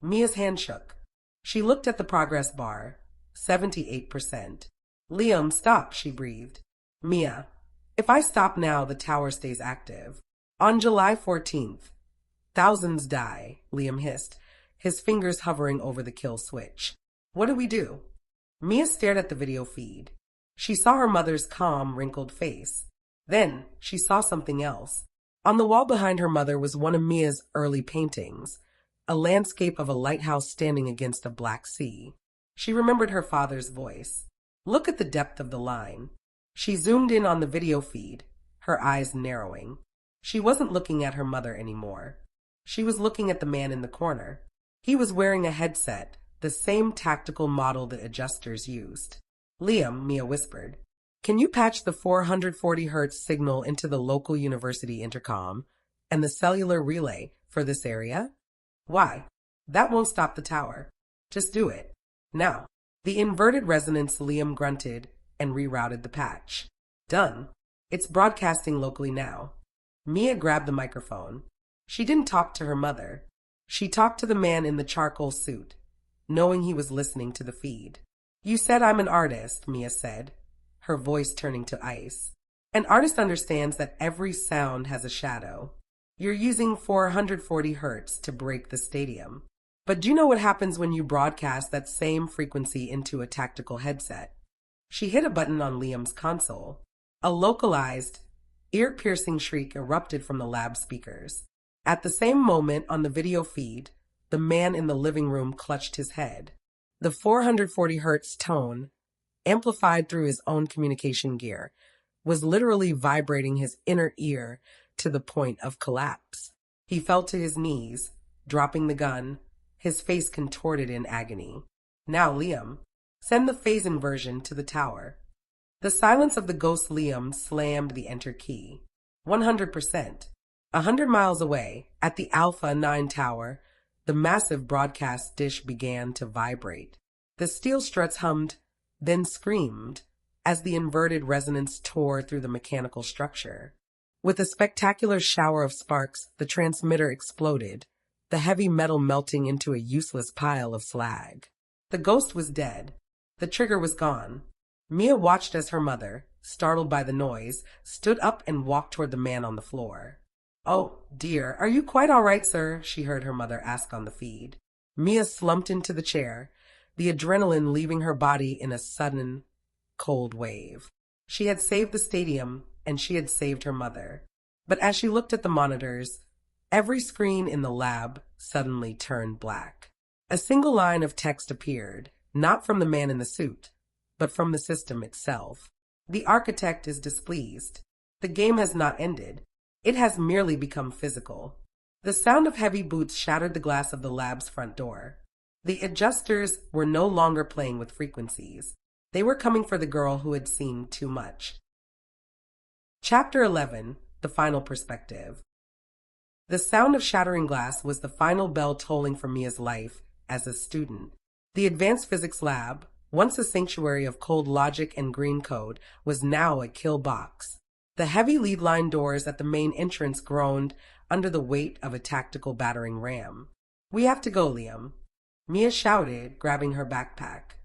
Mia's hand shook. She looked at the progress bar. 78%. "Liam, stop," she breathed. "Mia, if I stop now, the tower stays active. On July 14th, thousands die," Liam hissed, his fingers hovering over the kill switch. "What do we do?" Mia stared at the video feed. She saw her mother's calm, wrinkled face. Then she saw something else. On the wall behind her mother was one of Mia's early paintings, a landscape of a lighthouse standing against a black sea. She remembered her father's voice. "Look at the depth of the line." She zoomed in on the video feed, her eyes narrowing. She wasn't looking at her mother anymore. She was looking at the man in the corner. He was wearing a headset, the same tactical model that adjusters used. "Liam," Mia whispered, "can you patch the 440 Hz signal into the local university intercom and the cellular relay for this area?" "Why? That won't stop the tower. Just do it. Now." The inverted resonance. Liam grunted and rerouted the patch. "Done. It's broadcasting locally now." Mia grabbed the microphone. She didn't talk to her mother. She talked to the man in the charcoal suit, knowing he was listening to the feed. "You said I'm an artist," Mia said, her voice turning to ice. "An artist understands that every sound has a shadow. You're using 440 hertz to break the stadium. But do you know what happens when you broadcast that same frequency into a tactical headset? She hit a button on Liam's console. A localized, ear-piercing shriek erupted from the lab speakers. At the same moment on the video feed, the man in the living room clutched his head. The 440 hertz tone, amplified through his own communication gear, was literally vibrating his inner ear to the point of collapse. He fell to his knees, dropping the gun, his face contorted in agony. Now, Liam, send the phase inversion to the tower. The silence of the ghost Liam slammed the enter key. 100%. 100 miles away, at the Alpha 9 tower, the massive broadcast dish began to vibrate. The steel struts hummed, then screamed, as the inverted resonance tore through the mechanical structure. With a spectacular shower of sparks, the transmitter exploded, the heavy metal melting into a useless pile of slag. The ghost was dead. The trigger was gone. Mia watched as her mother, startled by the noise, stood up and walked toward the man on the floor. "Oh, dear, are you quite all right, sir?" she heard her mother ask on the feed. Mia slumped into the chair, the adrenaline leaving her body in a sudden, cold wave. She had saved the stadium, and she had saved her mother. But as she looked at the monitors, every screen in the lab suddenly turned black. A single line of text appeared, not from the man in the suit, but from the system itself. The architect is displeased. The game has not ended. It has merely become physical. The sound of heavy boots shattered the glass of the lab's front door. The adjusters were no longer playing with frequencies. They were coming for the girl who had seen too much. Chapter 11. The Final Perspective. The sound of shattering glass was the final bell tolling for Mia's life as a student. The advanced physics lab, once a sanctuary of cold logic and green code, was now a kill box. The heavy lead-line doors at the main entrance groaned under the weight of a tactical battering ram. "We have to go, Liam," Mia shouted, grabbing her backpack.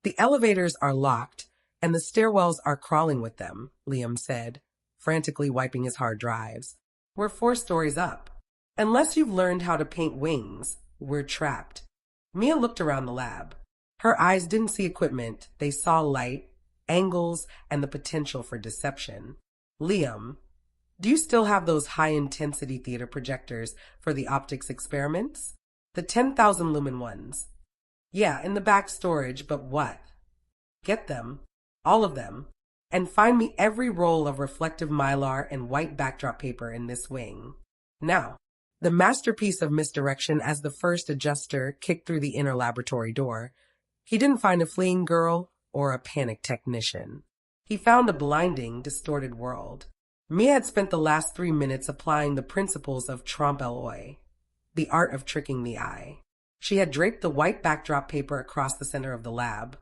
"The elevators are locked, and the stairwells are crawling with them," Liam said, frantically wiping his hard drives. "We're 4 stories up. Unless you've learned how to paint wings, we're trapped." Mia looked around the lab. Her eyes didn't see equipment. They saw light, angles, and the potential for deception. "Liam, do you still have those high-intensity theater projectors for the optics experiments? The 10,000 lumen ones?" "Yeah, in the back storage, but what?" "Get them, all of them, and find me every roll of reflective mylar and white backdrop paper in this wing. Now." The masterpiece of misdirection as the first adjuster kicked through the inner laboratory door. He didn't find a fleeing girl or a panicked technician. He found a blinding, distorted world. Mia had spent the last 3 minutes applying the principles of trompe-l'oeil, the art of tricking the eye. She had draped the white backdrop paper across the center of the lab,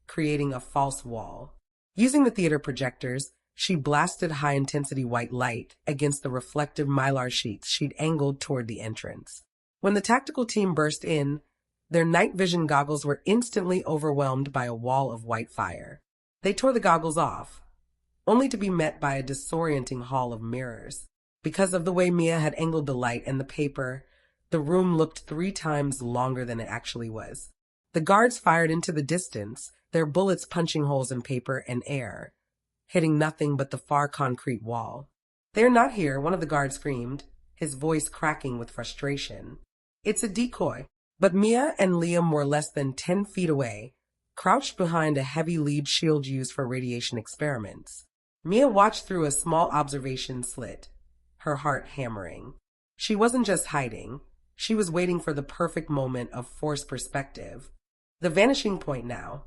creating a false wall. Using the theater projectors, she blasted high-intensity white light against the reflective mylar sheets she'd angled toward the entrance. When the tactical team burst in, their night vision goggles were instantly overwhelmed by a wall of white fire. They tore the goggles off, only to be met by a disorienting hall of mirrors. Because of the way Mia had angled the light and the paper, the room looked 3 times longer than it actually was. The guards fired into the distance, their bullets punching holes in paper and air, hitting nothing but the far concrete wall. "They're not here," one of the guards screamed, his voice cracking with frustration. "It's a decoy." But Mia and Liam were less than 10 feet away, crouched behind a heavy lead shield used for radiation experiments. Mia watched through a small observation slit, her heart hammering. She wasn't just hiding. She was waiting for the perfect moment of forced perspective. "The vanishing point now,"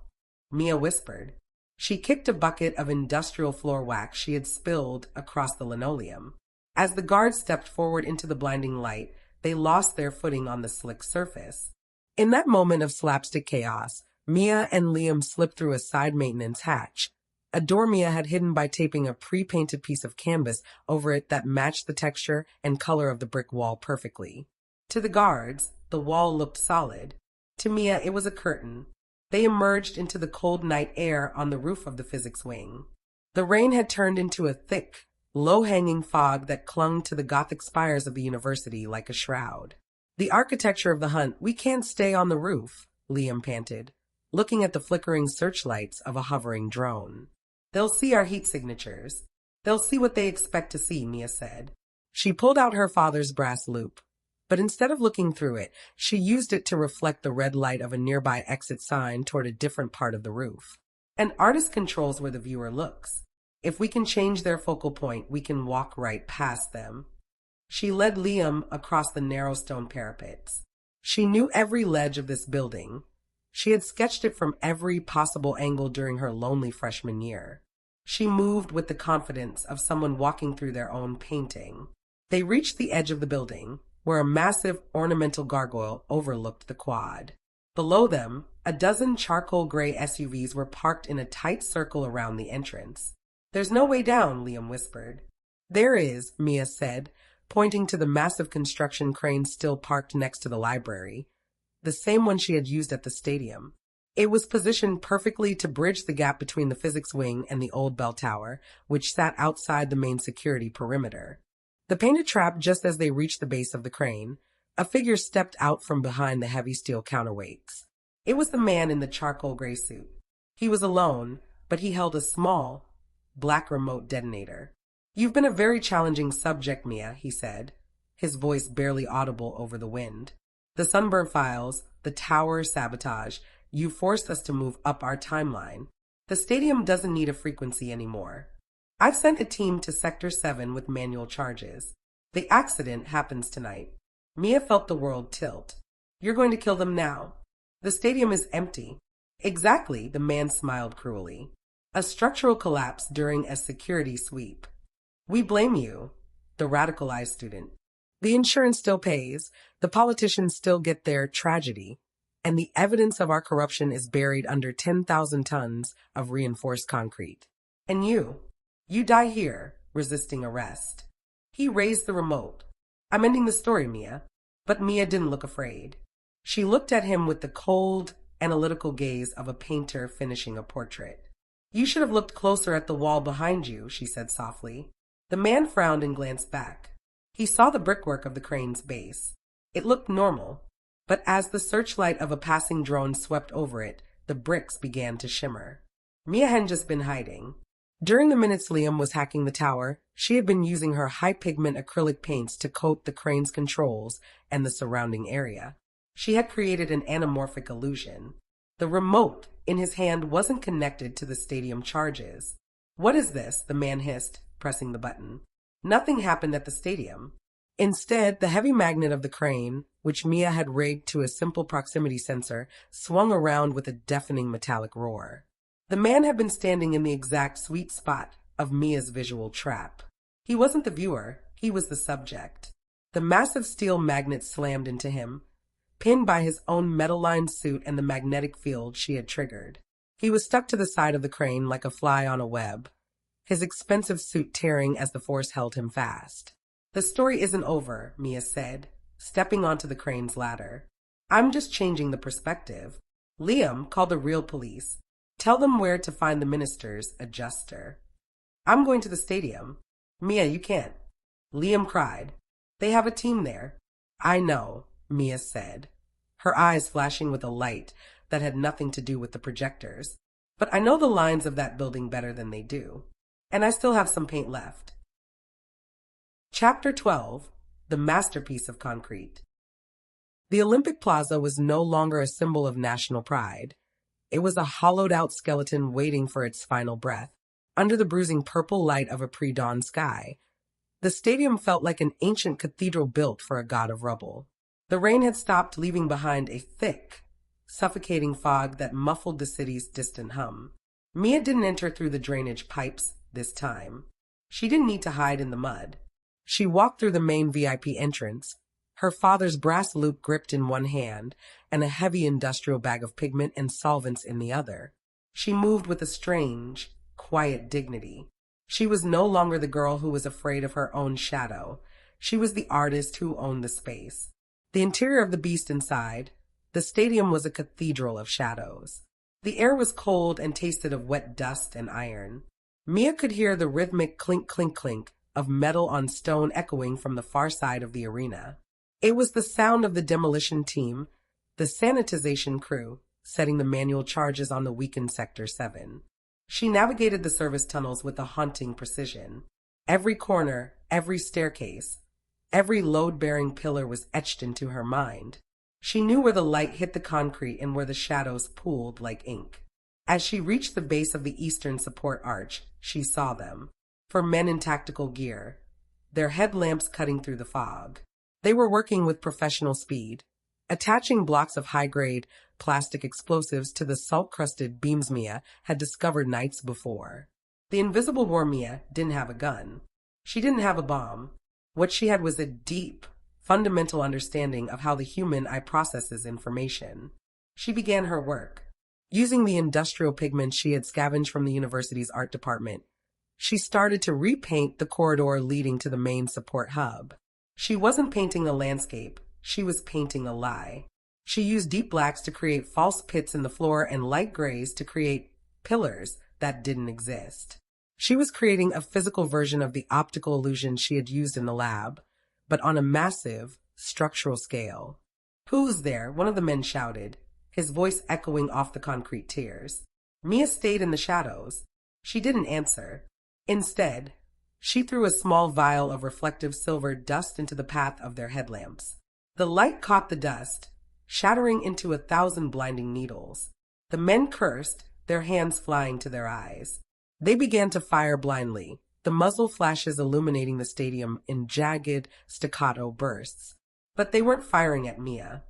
Mia whispered. She kicked a bucket of industrial floor wax she had spilled across the linoleum. As the guards stepped forward into the blinding light, they lost their footing on the slick surface. In that moment of slapstick chaos, Mia and Liam slipped through a side maintenance hatch, a door Mia had hidden by taping a pre-painted piece of canvas over it that matched the texture and color of the brick wall perfectly. To the guards, the wall looked solid. To Mia, it was a curtain. They emerged into the cold night air on the roof of the physics wing. The rain had turned into a thick, low-hanging fog that clung to the Gothic spires of the university like a shroud. The architecture of the hunt, we can't stay on the roof, Liam panted, looking at the flickering searchlights of a hovering drone. They'll see our heat signatures. They'll see what they expect to see, Mia said. She pulled out her father's brass loop, but instead of looking through it, she used it to reflect the red light of a nearby exit sign toward a different part of the roof. An artist controls where the viewer looks. If we can change their focal point, we can walk right past them. She led Liam across the narrow stone parapets. She knew every ledge of this building. She had sketched it from every possible angle during her lonely freshman year. She moved with the confidence of someone walking through their own painting. They reached the edge of the building, where a massive ornamental gargoyle overlooked the quad. Below them, a dozen charcoal gray SUVs were parked in a tight circle around the entrance. There's no way down, Liam whispered. There is, Mia said, pointing to the massive construction crane still parked next to the library, the same one she had used at the stadium. It was positioned perfectly to bridge the gap between the physics wing and the old bell tower, which sat outside the main security perimeter. The painted trap just as they reached the base of the crane. A figure stepped out from behind the heavy steel counterweights. It was the man in the charcoal gray suit. He was alone, but he held a small, black remote detonator. You've been a very challenging subject, Mia, he said, his voice barely audible over the wind. The Sunburn files, the tower sabotage, you forced us to move up our timeline. The stadium doesn't need a frequency anymore. I've sent a team to Sector 7 with manual charges. The accident happens tonight. Mia felt the world tilt. You're going to kill them now. The stadium is empty. Exactly, the man smiled cruelly. A structural collapse during a security sweep. We blame you, the radicalized student. The insurance still pays, the politicians still get their tragedy, and the evidence of our corruption is buried under 10,000 tons of reinforced concrete. And you die here, resisting arrest. He raised the remote. I'm ending the story, Mia. But Mia didn't look afraid. She looked at him with the cold, analytical gaze of a painter finishing a portrait. You should have looked closer at the wall behind you, she said softly. The man frowned and glanced back. He saw the brickwork of the crane's base. It looked normal, but as the searchlight of a passing drone swept over it, the bricks began to shimmer. Mia hadn't just been hiding. During the minutes Liam was hacking the tower, she had been using her high-pigment acrylic paints to coat the crane's controls and the surrounding area. She had created an anamorphic illusion. The remote in his hand wasn't connected to the stadium charges. What is this? The man hissed, pressing the button. Nothing happened at the stadium. Instead, the heavy magnet of the crane, which Mia had rigged to a simple proximity sensor, swung around with a deafening metallic roar. The man had been standing in the exact sweet spot of Mia's visual trap. He wasn't the viewer, he was the subject. The massive steel magnet slammed into him, pinned by his own metal-lined suit and the magnetic field she had triggered. He was stuck to the side of the crane like a fly on a web, his expensive suit tearing as the force held him fast. The story isn't over, Mia said, stepping onto the crane's ladder. I'm just changing the perspective. Liam, call the real police. Tell them where to find the minister's adjuster. I'm going to the stadium. Mia, you can't. Liam cried. They have a team there. I know, Mia said, her eyes flashing with a light that had nothing to do with the projectors. But I know the lines of that building better than they do. And I still have some paint left. Chapter 12. The Masterpiece of Concrete. The Olympic Plaza was no longer a symbol of national pride. It was a hollowed-out skeleton waiting for its final breath, under the bruising purple light of a pre-dawn sky. The stadium felt like an ancient cathedral built for a god of rubble. The rain had stopped, leaving behind a thick, suffocating fog that muffled the city's distant hum. Mia didn't enter through the drainage pipes this time. She didn't need to hide in the mud. She walked through the main VIP entrance, her father's brass loop gripped in one hand and a heavy industrial bag of pigment and solvents in the other. She moved with a strange, quiet dignity. She was no longer the girl who was afraid of her own shadow. She was the artist who owned the space. The interior of the beast inside, the stadium was a cathedral of shadows. The air was cold and tasted of wet dust and iron. Mia could hear the rhythmic clink, clink, clink of metal on stone echoing from the far side of the arena. It was the sound of the demolition team, the sanitization crew, setting the manual charges on the weakened Sector 7. She navigated the service tunnels with a haunting precision. Every corner, every staircase, every load-bearing pillar was etched into her mind. She knew where the light hit the concrete and where the shadows pooled like ink. As she reached the base of the eastern support arch, she saw them. 4 men in tactical gear, their headlamps cutting through the fog. They were working with professional speed, attaching blocks of high-grade plastic explosives to the salt-crusted beams Mia had discovered nights before. The invisible war Mia didn't have a gun. She didn't have a bomb. What she had was a deep, fundamental understanding of how the human eye processes information. She began her work. Using the industrial pigments she had scavenged from the university's art department, she started to repaint the corridor leading to the main support hub. She wasn't painting a landscape, she was painting a lie. She used deep blacks to create false pits in the floor and light grays to create pillars that didn't exist. She was creating a physical version of the optical illusion she had used in the lab, but on a massive, structural scale. "Who's there?" one of the men shouted, his voice echoing off the concrete tiers. Mia stayed in the shadows. She didn't answer. Instead, she threw a small vial of reflective silver dust into the path of their headlamps. The light caught the dust, shattering into 1,000 blinding needles. The men cursed, their hands flying to their eyes. They began to fire blindly, the muzzle flashes illuminating the stadium in jagged, staccato bursts. But they weren't firing at Mia.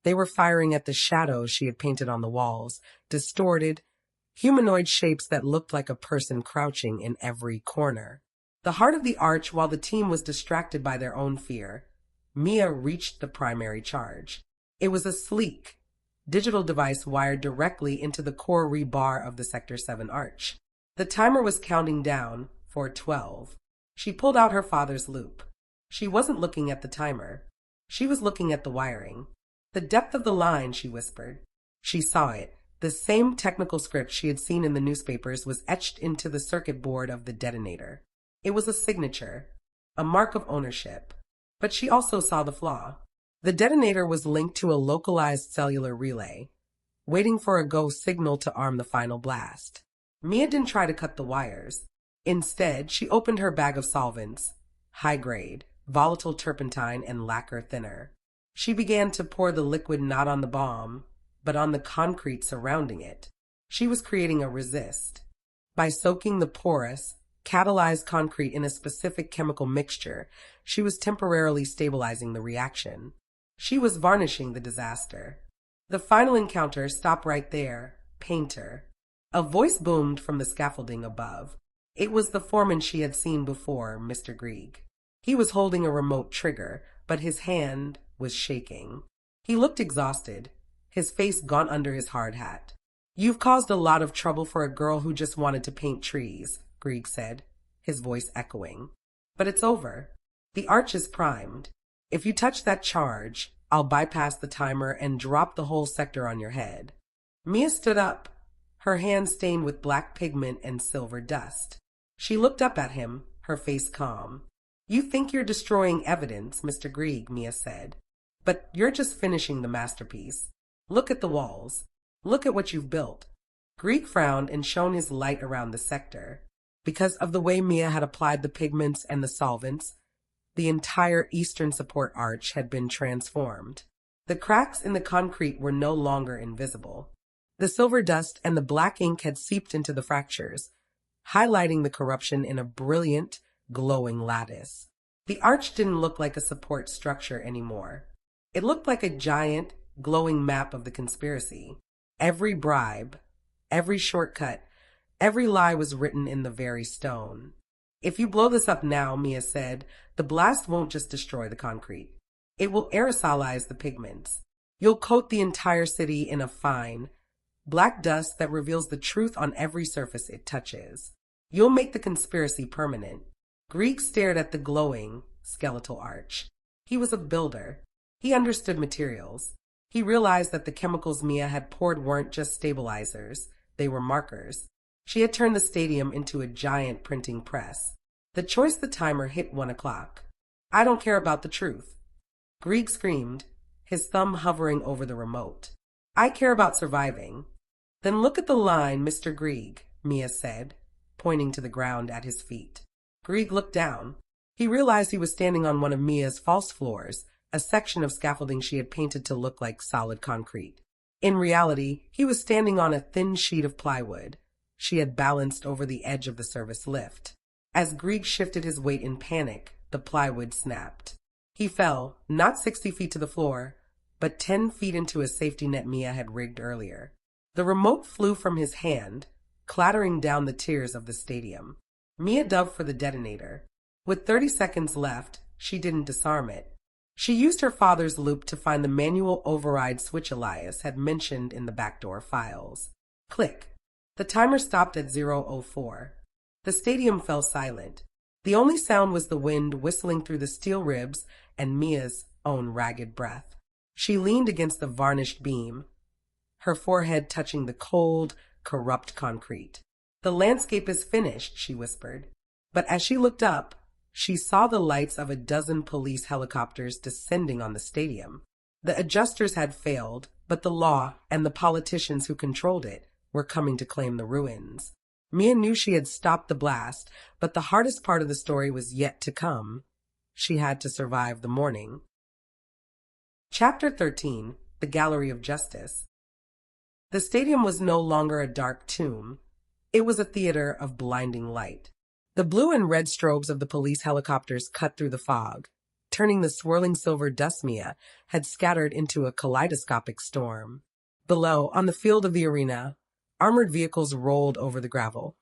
They were firing at the shadows she had painted on the walls, distorted, humanoid shapes that looked like a person crouching in every corner. The heart of the arch, while the team was distracted by their own fear, Mia reached the primary charge. It was a sleek, digital device wired directly into the core rebar of the Sector 7 arch. The timer was counting down for 12. She pulled out her father's loop. She wasn't looking at the timer. She was looking at the wiring. "The depth of the line," she whispered. She saw it. The same technical script she had seen in the newspapers was etched into the circuit board of the detonator. It was a signature, a mark of ownership. But she also saw the flaw. The detonator was linked to a localized cellular relay, waiting for a go signal to arm the final blast. Mia didn't try to cut the wires. Instead, she opened her bag of solvents, high-grade, volatile turpentine, and lacquer thinner. She began to pour the liquid not on the bomb, but on the concrete surrounding it. She was creating a resist. By soaking the porous, catalyzed concrete in a specific chemical mixture, she was temporarily stabilizing the reaction. She was varnishing the disaster. The final encounter, "Stop right there, painter." A voice boomed from the scaffolding above. It was the foreman she had seen before, Mr. Grieg. He was holding a remote trigger, but his hand was shaking. He looked exhausted, his face gone under his hard hat. "You've caused a lot of trouble for a girl who just wanted to paint trees," Grieg said, his voice echoing. "But it's over. The arch is primed. If you touch that charge, I'll bypass the timer and drop the whole sector on your head." Mia stood up, her hands stained with black pigment and silver dust. She looked up at him, her face calm. "You think you're destroying evidence, Mr. Grieg," Mia said. "But you're just finishing the masterpiece. Look at the walls. Look at what you've built." Grieg frowned and shone his light around the sector. Because of the way Mia had applied the pigments and the solvents, the entire eastern support arch had been transformed. The cracks in the concrete were no longer invisible. The silver dust and the black ink had seeped into the fractures, highlighting the corruption in a brilliant, glowing lattice. The arch didn't look like a support structure anymore. It looked like a giant, glowing map of the conspiracy. Every bribe, every shortcut, every lie was written in the very stone. "If you blow this up now," Mia said, "the blast won't just destroy the concrete. It will aerosolize the pigments. You'll coat the entire city in a fine, black dust that reveals the truth on every surface it touches. You'll make the conspiracy permanent." Grieg stared at the glowing, skeletal arch. He was a builder. He understood materials. He realized that the chemicals Mia had poured weren't just stabilizers, they were markers. She had turned the stadium into a giant printing press. The choice the timer hit 1 o'clock. I don't care about the truth. Grieg screamed, his thumb hovering over the remote. I care about surviving. Then look at the line, Mr. Grieg, Mia said, pointing to the ground at his feet. Grieg looked down. He realized he was standing on one of Mia's false floors, a section of scaffolding she had painted to look like solid concrete. In reality, he was standing on a thin sheet of plywood she had balanced over the edge of the service lift. As Grieg shifted his weight in panic, the plywood snapped. He fell, not 60 feet to the floor, but 10 feet into a safety net Mia had rigged earlier. The remote flew from his hand, clattering down the tiers of the stadium. Mia dove for the detonator. With 30 seconds left, she didn't disarm it. She used her father's loop to find the manual override switch Elias had mentioned in the backdoor files. Click. The timer stopped at 0:04. The stadium fell silent. The only sound was the wind whistling through the steel ribs and Mia's own ragged breath. She leaned against the varnished beam, her forehead touching the cold, corrupt concrete. The landscape is finished, she whispered. But as she looked up, she saw the lights of a dozen police helicopters descending on the stadium. The adjusters had failed, but the law and the politicians who controlled it were coming to claim the ruins. Mia knew she had stopped the blast, but the hardest part of the story was yet to come. She had to survive the morning. Chapter 13. The Gallery of Justice. The stadium was no longer a dark tomb. It was a theater of blinding light. The blue and red strobes of the police helicopters cut through the fog, turning the swirling silver dust Mia had scattered into a kaleidoscopic storm. Below, on the field of the arena, armored vehicles rolled over the gravel,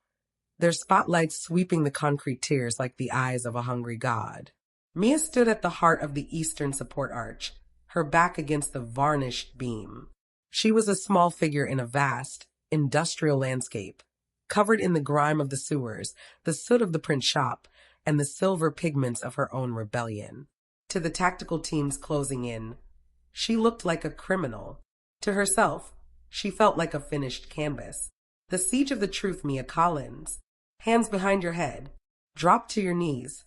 their spotlights sweeping the concrete tiers like the eyes of a hungry god. Mia stood at the heart of the eastern support arch, her back against the varnished beam. She was a small figure in a vast, industrial landscape, covered in the grime of the sewers, the soot of the print shop, and the silver pigments of her own rebellion. To the tactical teams closing in, she looked like a criminal. To herself, she felt like a finished canvas. The siege of the truth, Mia Collins. Hands behind your head. Drop to your knees.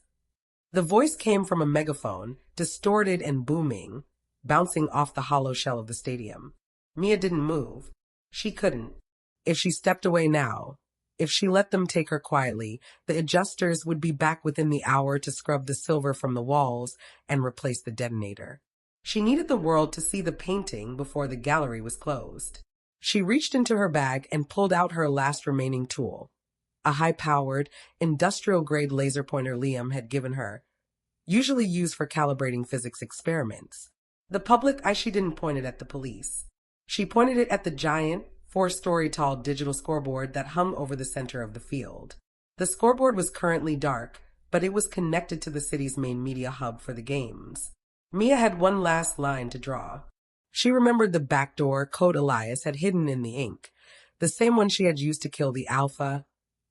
The voice came from a megaphone, distorted and booming, bouncing off the hollow shell of the stadium. Mia didn't move. She couldn't. If she stepped away now, if she let them take her quietly, the adjusters would be back within the hour to scrub the silver from the walls and replace the detonator. She needed the world to see the painting before the gallery was closed. She reached into her bag and pulled out her last remaining tool, a high-powered, industrial-grade laser pointer Liam had given her, usually used for calibrating physics experiments. The public eye, she didn't point it at the police. She pointed it at the giant, 4-story tall digital scoreboard that hung over the center of the field. The scoreboard was currently dark, but it was connected to the city's main media hub for the games. Mia had one last line to draw. She remembered the backdoor code Elias had hidden in the ink, the same one she had used to kill the Alpha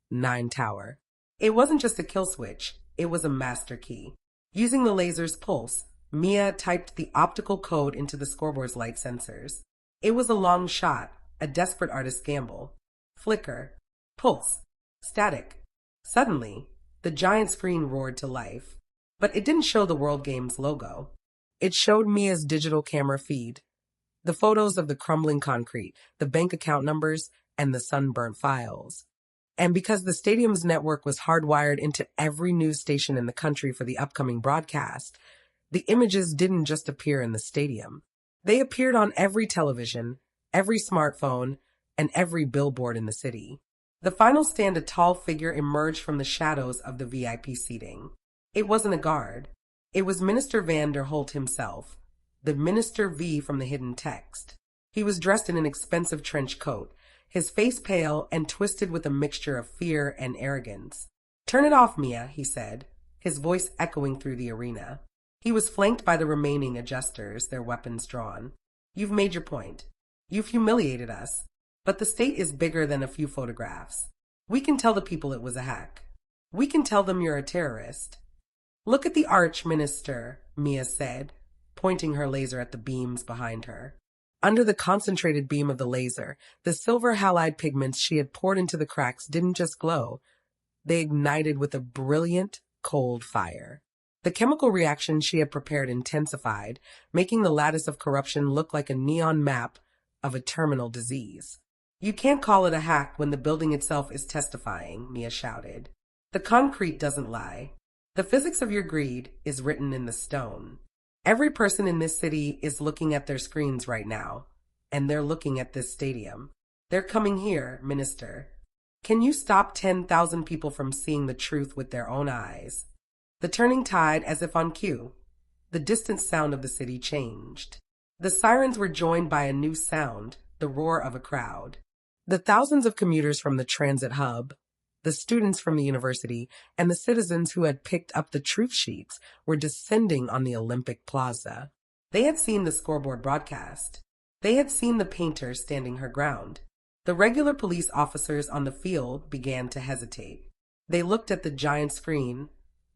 9 tower. It wasn't just a kill switch, it was a master key. Using the laser's pulse, Mia typed the optical code into the scoreboard's light sensors. It was a long shot, a desperate artist's gamble. Flicker, pulse, static. Suddenly, the giant screen roared to life. But it didn't show the World Games logo. It showed Mia's digital camera feed, the photos of the crumbling concrete, the bank account numbers, and the sunburnt files. And because the stadium's network was hardwired into every news station in the country for the upcoming broadcast, the images didn't just appear in the stadium. They appeared on every television, every smartphone, and every billboard in the city. The final stand, a tall figure emerged from the shadows of the VIP seating. It wasn't a guard. It was Minister Van der Holt himself, the Minister V from the hidden text. He was dressed in an expensive trench coat, his face pale and twisted with a mixture of fear and arrogance. "Turn it off, Mia," he said, his voice echoing through the arena. He was flanked by the remaining adjusters, their weapons drawn. "You've made your point. You've humiliated us. But the state is bigger than a few photographs. We can tell the people it was a hack. We can tell them you're a terrorist." "Look at the arch, Minister," Mia said, pointing her laser at the beams behind her. Under the concentrated beam of the laser, the silver halide pigments she had poured into the cracks didn't just glow. They ignited with a brilliant, cold fire. The chemical reaction she had prepared intensified, making the lattice of corruption look like a neon map of a terminal disease. You can't call it a hack when the building itself is testifying, Mia shouted. The concrete doesn't lie. The physics of your greed is written in the stone. Every person in this city is looking at their screens right now, and they're looking at this stadium. They're coming here, Minister. Can you stop 10,000 people from seeing the truth with their own eyes? The turning tide, as if on cue, the distant sound of the city changed. The sirens were joined by a new sound, the roar of a crowd. The thousands of commuters from the transit hub, the students from the university, and the citizens who had picked up the truth sheets were descending on the Olympic Plaza. They had seen the scoreboard broadcast. They had seen the painter standing her ground. The regular police officers on the field began to hesitate. They looked at the giant screen,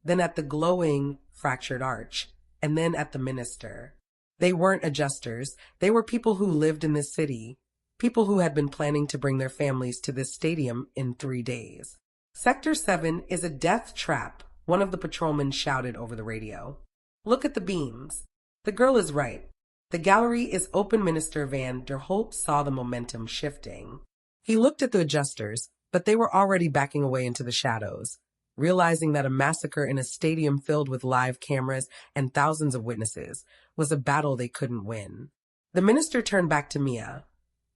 then at the glowing, fractured arch, and then at the minister. They weren't adjusters. They were people who lived in this city, people who had been planning to bring their families to this stadium in 3 days. Sector 7 is a death trap, one of the patrolmen shouted over the radio. Look at the beams. The girl is right. The gallery is open. Minister Van der Holt saw the momentum shifting. He looked at the adjusters, but they were already backing away into the shadows, realizing that a massacre in a stadium filled with live cameras and thousands of witnesses was a battle they couldn't win. The minister turned back to Mia,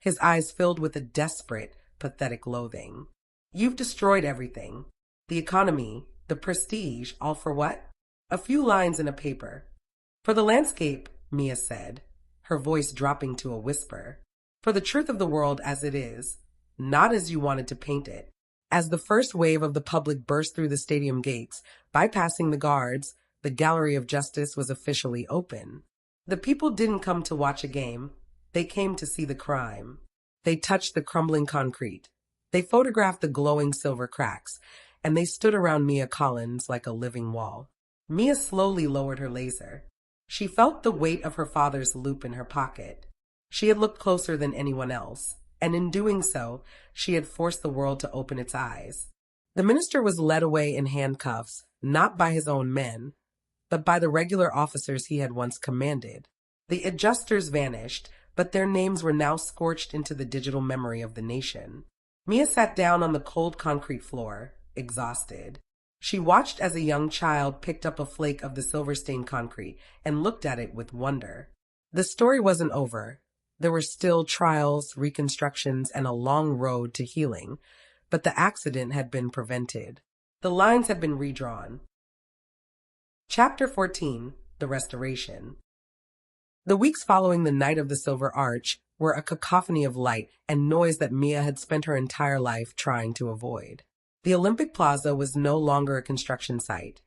his eyes filled with a desperate, pathetic loathing. You've destroyed everything. The economy, the prestige, all for what? A few lines in a paper. For the landscape, Mia said, her voice dropping to a whisper. For the truth of the world as it is, not as you wanted to paint it. As the first wave of the public burst through the stadium gates, bypassing the guards, the Gallery of Justice was officially open. The people didn't come to watch a game. They came to see the crime. They touched the crumbling concrete. They photographed the glowing silver cracks, and they stood around Mia Collins like a living wall. Mia slowly lowered her laser. She felt the weight of her father's loop in her pocket. She had looked closer than anyone else, and in doing so, she had forced the world to open its eyes. The minister was led away in handcuffs, not by his own men, but by the regular officers he had once commanded. The adjusters vanished, but their names were now scorched into the digital memory of the nation. Mia sat down on the cold concrete floor, exhausted. She watched as a young child picked up a flake of the silver-stained concrete and looked at it with wonder. The story wasn't over. There were still trials, reconstructions, and a long road to healing, but the accident had been prevented. The lines had been redrawn. Chapter 14, The Restoration. The weeks following the night of the Silver Arch were a cacophony of light and noise that Mia had spent her entire life trying to avoid. The Olympic Plaza was no longer a construction site.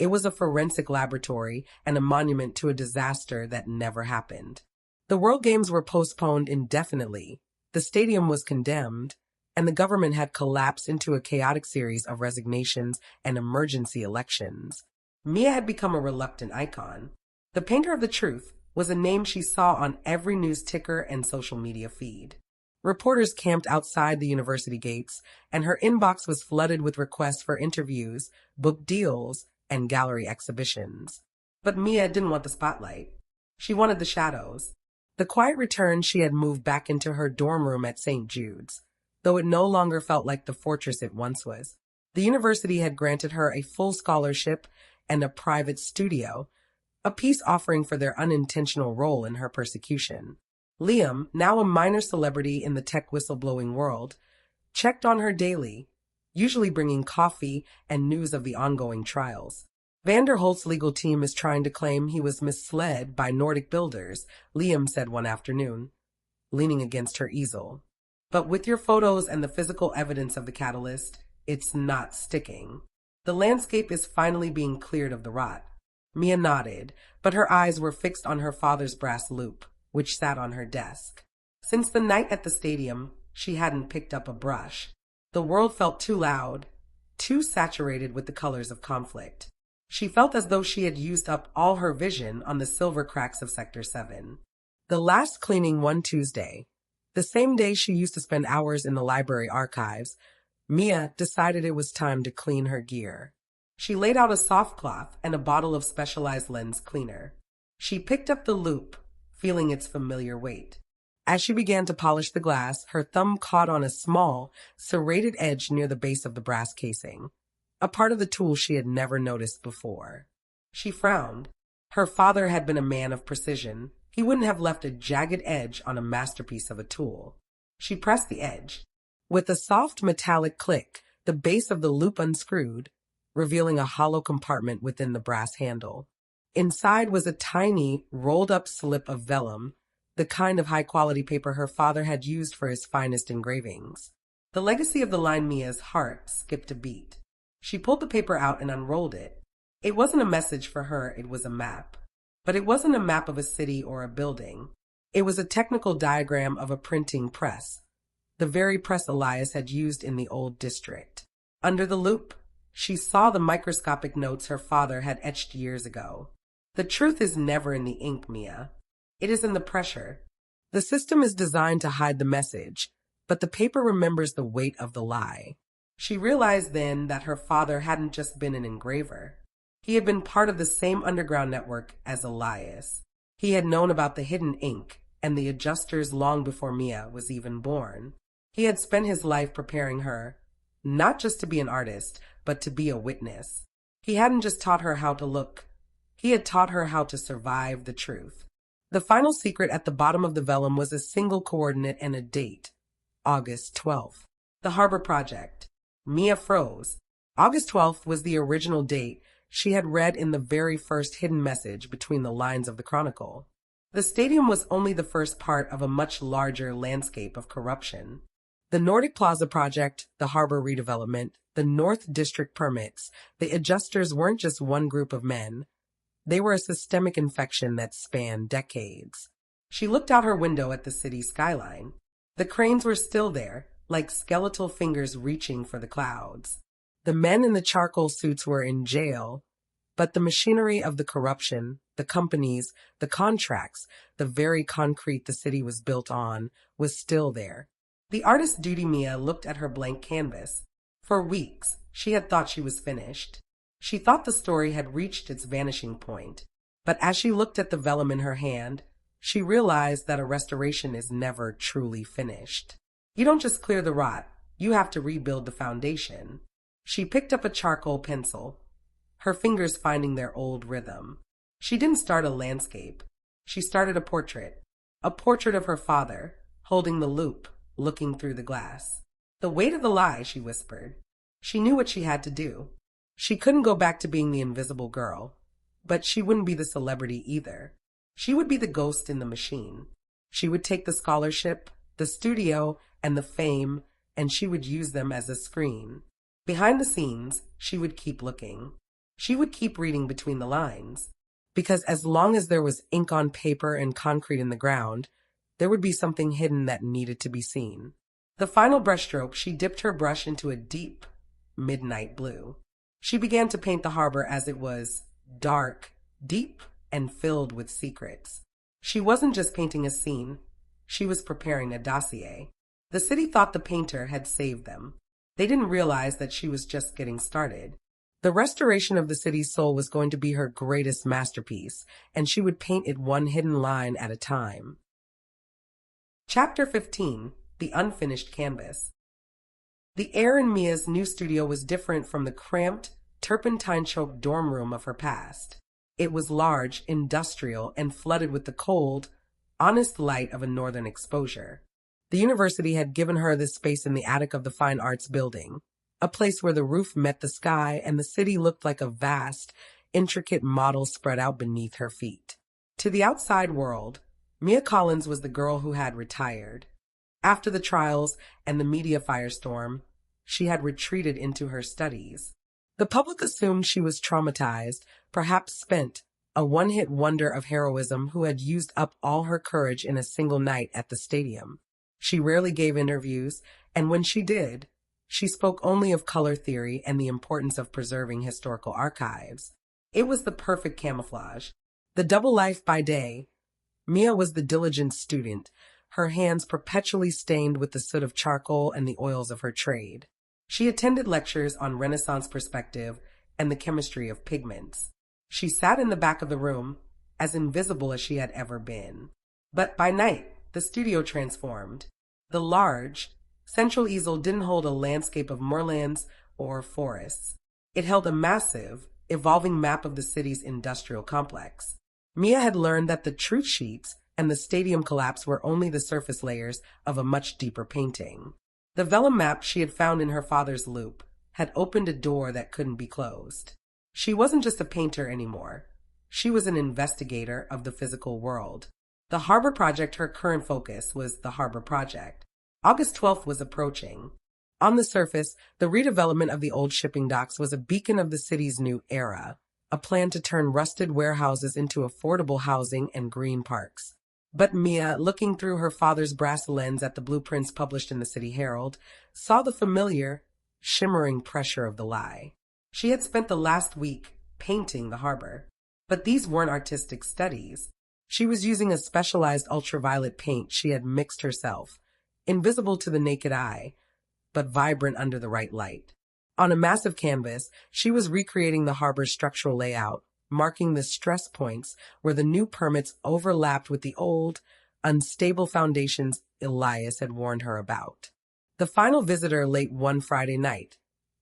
It was a forensic laboratory and a monument to a disaster that never happened. The World Games were postponed indefinitely, the stadium was condemned, and the government had collapsed into a chaotic series of resignations and emergency elections. Mia had become a reluctant icon. The painter of the truth was a name she saw on every news ticker and social media feed. Reporters camped outside the university gates, and her inbox was flooded with requests for interviews, book deals, and gallery exhibitions. But Mia didn't want the spotlight. She wanted the shadows. The quiet return she had moved back into her dorm room at St. Jude's, though it no longer felt like the fortress it once was. The university had granted her a full scholarship and a private studio, a peace offering for their unintentional role in her persecution. Liam, now a minor celebrity in the tech whistleblowing world, checked on her daily, usually bringing coffee and news of the ongoing trials. Van der Holt's legal team is trying to claim he was misled by Nordic builders, Liam said one afternoon, leaning against her easel. But with your photos and the physical evidence of the catalyst, it's not sticking. The landscape is finally being cleared of the rot. Mia nodded, but her eyes were fixed on her father's brass loop, which sat on her desk. Since the night at the stadium, she hadn't picked up a brush. The world felt too loud, too saturated with the colors of conflict. She felt as though she had used up all her vision on the silver cracks of Sector 7. The last cleaning one Tuesday, the same day she used to spend hours in the library archives, Mia decided it was time to clean her gear. She laid out a soft cloth and a bottle of specialized lens cleaner. She picked up the loupe, feeling its familiar weight. As she began to polish the glass, her thumb caught on a small, serrated edge near the base of the brass casing, a part of the tool she had never noticed before. She frowned. Her father had been a man of precision. He wouldn't have left a jagged edge on a masterpiece of a tool. She pressed the edge. With a soft metallic click, the base of the loupe unscrewed, revealing a hollow compartment within the brass handle. Inside was a tiny, rolled-up slip of vellum, the kind of high-quality paper her father had used for his finest engravings. The legacy of the line Mia's heart skipped a beat. She pulled the paper out and unrolled it. It wasn't a message for her, it was a map. But it wasn't a map of a city or a building. It was a technical diagram of a printing press, the very press Elias had used in the old district. Under the loupe, she saw the microscopic notes her father had etched years ago. The truth is never in the ink, Mia. It is in the pressure. The system is designed to hide the message, but the paper remembers the weight of the lie. She realized then that her father hadn't just been an engraver. He had been part of the same underground network as Elias. He had known about the hidden ink and the adjusters long before Mia was even born. He had spent his life preparing her, not just to be an artist, but to be a witness. He hadn't just taught her how to look. He had taught her how to survive the truth. The final secret at the bottom of the vellum was a single coordinate and a date, August 12th. The Harbor Project. Mia froze. August 12th was the original date she had read in the very first hidden message between the lines of the chronicle. The stadium was only the first part of a much larger landscape of corruption. The Nordic Plaza project, the harbor redevelopment, the North District permits, the adjusters weren't just one group of men. They were a systemic infection that spanned decades. She looked out her window at the city skyline. The cranes were still there, like skeletal fingers reaching for the clouds. The men in the charcoal suits were in jail, but the machinery of the corruption, the companies, the contracts, the very concrete the city was built on, was still there. The artist Duty Mia looked at her blank canvas. For weeks, she had thought she was finished. She thought the story had reached its vanishing point. But as she looked at the vellum in her hand, she realized that a restoration is never truly finished. You don't just clear the rot, you have to rebuild the foundation. She picked up a charcoal pencil, her fingers finding their old rhythm. She didn't start a landscape. She started a portrait of her father, holding the loupe, looking through the glass. The weight of the lie, she whispered. She knew what she had to do. She couldn't go back to being the invisible girl, but she wouldn't be the celebrity either. She would be the ghost in the machine. She would take the scholarship, the studio, and the fame, and she would use them as a screen. Behind the scenes, she would keep looking. She would keep reading between the lines. Because as long as there was ink on paper and concrete in the ground, there would be something hidden that needed to be seen. The final brushstroke, she dipped her brush into a deep, midnight blue. She began to paint the harbor as it was, dark, deep, and filled with secrets. She wasn't just painting a scene. She was preparing a dossier. The city thought the painter had saved them. They didn't realize that she was just getting started. The restoration of the city's soul was going to be her greatest masterpiece, and she would paint it one hidden line at a time. Chapter 15. The Unfinished Canvas. The air in Mia's new studio was different from the cramped, turpentine-choked dorm room of her past. It was large, industrial, and flooded with the cold, honest light of a northern exposure. The university had given her this space in the attic of the Fine Arts building, a place where the roof met the sky and the city looked like a vast, intricate model spread out beneath her feet. To the outside world, Mia Collins was the girl who had retired. After the trials and the media firestorm, she had retreated into her studies. The public assumed she was traumatized, perhaps spent, a one-hit wonder of heroism who had used up all her courage in a single night at the stadium. She rarely gave interviews, and when she did, she spoke only of color theory and the importance of preserving historical archives. It was the perfect camouflage. The double life by day, Mia was the diligent student, her hands perpetually stained with the soot of charcoal and the oils of her trade. She attended lectures on Renaissance perspective and the chemistry of pigments. She sat in the back of the room, as invisible as she had ever been. But by night, the studio transformed. The large, central easel didn't hold a landscape of moorlands or forests. It held a massive, evolving map of the city's industrial complex. Mia had learned that the truth sheets and the stadium collapse were only the surface layers of a much deeper painting. The vellum map she had found in her father's loop had opened a door that couldn't be closed. She wasn't just a painter anymore. She was an investigator of the physical world. The Harbor Project, her current focus, was the Harbor Project. August 12th was approaching. On the surface, the redevelopment of the old shipping docks was a beacon of the city's new era, a plan to turn rusted warehouses into affordable housing and green parks. But Mia, looking through her father's brass lens at the blueprints published in the City Herald, saw the familiar, shimmering pressure of the lie. She had spent the last week painting the harbor. But these weren't artistic studies. She was using a specialized ultraviolet paint she had mixed herself, invisible to the naked eye, but vibrant under the right light. On a massive canvas, she was recreating the harbor's structural layout, marking the stress points where the new permits overlapped with the old, unstable foundations Elias had warned her about. The final visitor late one Friday night.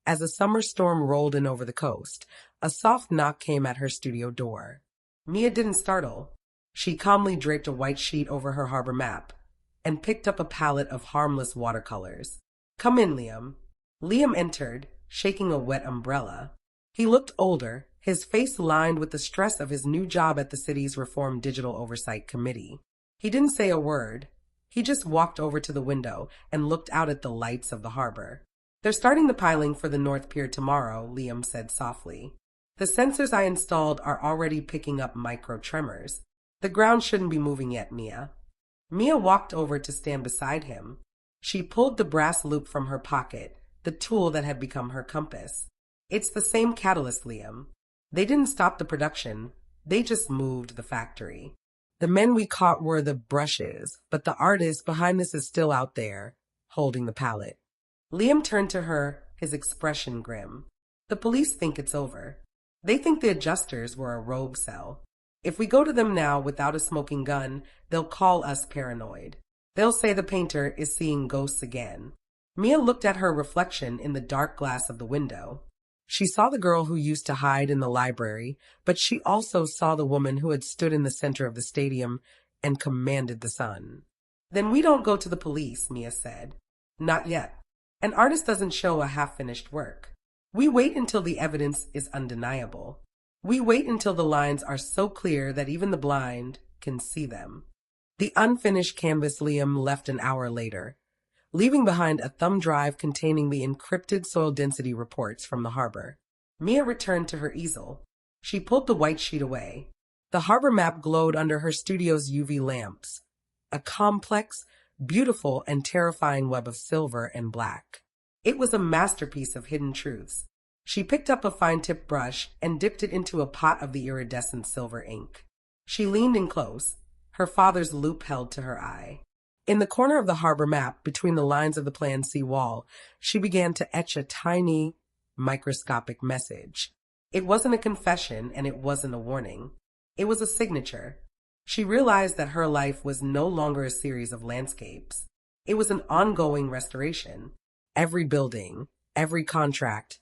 As a summer storm rolled in over the coast, a soft knock came at her studio door. Mia didn't startle. She calmly draped a white sheet over her harbor map and picked up a palette of harmless watercolors. "Come in, Liam." Liam entered, shaking a wet umbrella. He looked older, his face lined with the stress of his new job at the city's Reform Digital Oversight Committee. He didn't say a word. He just walked over to the window and looked out at the lights of the harbor. "They're starting the piling for the North Pier tomorrow," Liam said softly. "The sensors I installed are already picking up micro tremors. The ground shouldn't be moving yet, Mia." Mia walked over to stand beside him. She pulled the brass loop from her pocket, the tool that had become her compass. "It's the same catalyst, Liam. They didn't stop the production. They just moved the factory. The men we caught were the brushes, but the artist behind this is still out there, holding the palette." Liam turned to her, his expression grim. "The police think it's over. They think the adjusters were a rogue cell. If we go to them now without a smoking gun, they'll call us paranoid. They'll say the painter is seeing ghosts again." Mia looked at her reflection in the dark glass of the window. She saw the girl who used to hide in the library, but she also saw the woman who had stood in the center of the stadium and commanded the sun. "Then we don't go to the police," Mia said. "Not yet. An artist doesn't show a half-finished work. We wait until the evidence is undeniable. We wait until the lines are so clear that even the blind can see them." The unfinished canvas Liam left an hour later, leaving behind a thumb drive containing the encrypted soil density reports from the harbor. Mia returned to her easel. She pulled the white sheet away. The harbor map glowed under her studio's UV lamps, a complex, beautiful, and terrifying web of silver and black. It was a masterpiece of hidden truths. She picked up a fine-tipped brush and dipped it into a pot of the iridescent silver ink. She leaned in close, her father's loop held to her eye. In the corner of the harbor map, between the lines of the Plan C wall, she began to etch a tiny, microscopic message. It wasn't a confession, and it wasn't a warning. It was a signature. She realized that her life was no longer a series of landscapes. It was an ongoing restoration. Every building, every contract,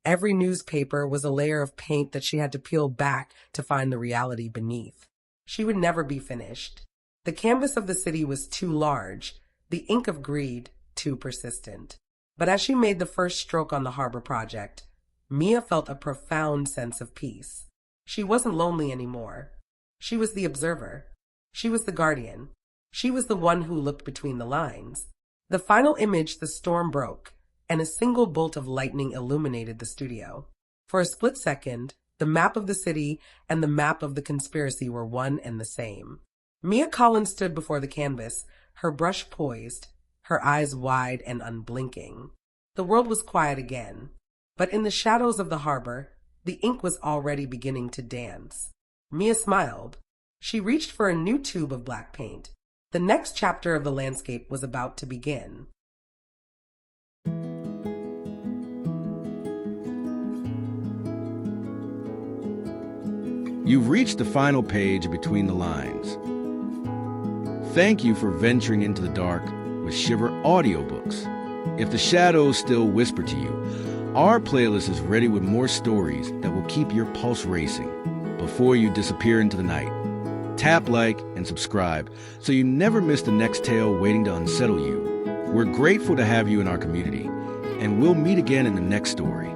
every newspaper was a layer of paint that she had to peel back to find the reality beneath. She would never be finished. The canvas of the city was too large, the ink of greed too persistent. But as she made the first stroke on the harbor project, Mia felt a profound sense of peace. She wasn't lonely anymore. She was the observer. She was the guardian. She was the one who looked between the lines. The final image, the storm broke, and a single bolt of lightning illuminated the studio. For a split second, the map of the city and the map of the conspiracy were one and the same. Mia Collins stood before the canvas, her brush poised, her eyes wide and unblinking. The world was quiet again, but in the shadows of the harbor, the ink was already beginning to dance. Mia smiled. She reached for a new tube of black paint. The next chapter of the landscape was about to begin.
You've reached the final page Between the Lines. Thank you for venturing into the dark with Shiver Audiobooks. If the shadows still whisper to you, our playlist is ready with more stories that will keep your pulse racing before you disappear into the night. Tap like and subscribe so you never miss the next tale waiting to unsettle you. We're grateful to have you in our community, and we'll meet again in the next story.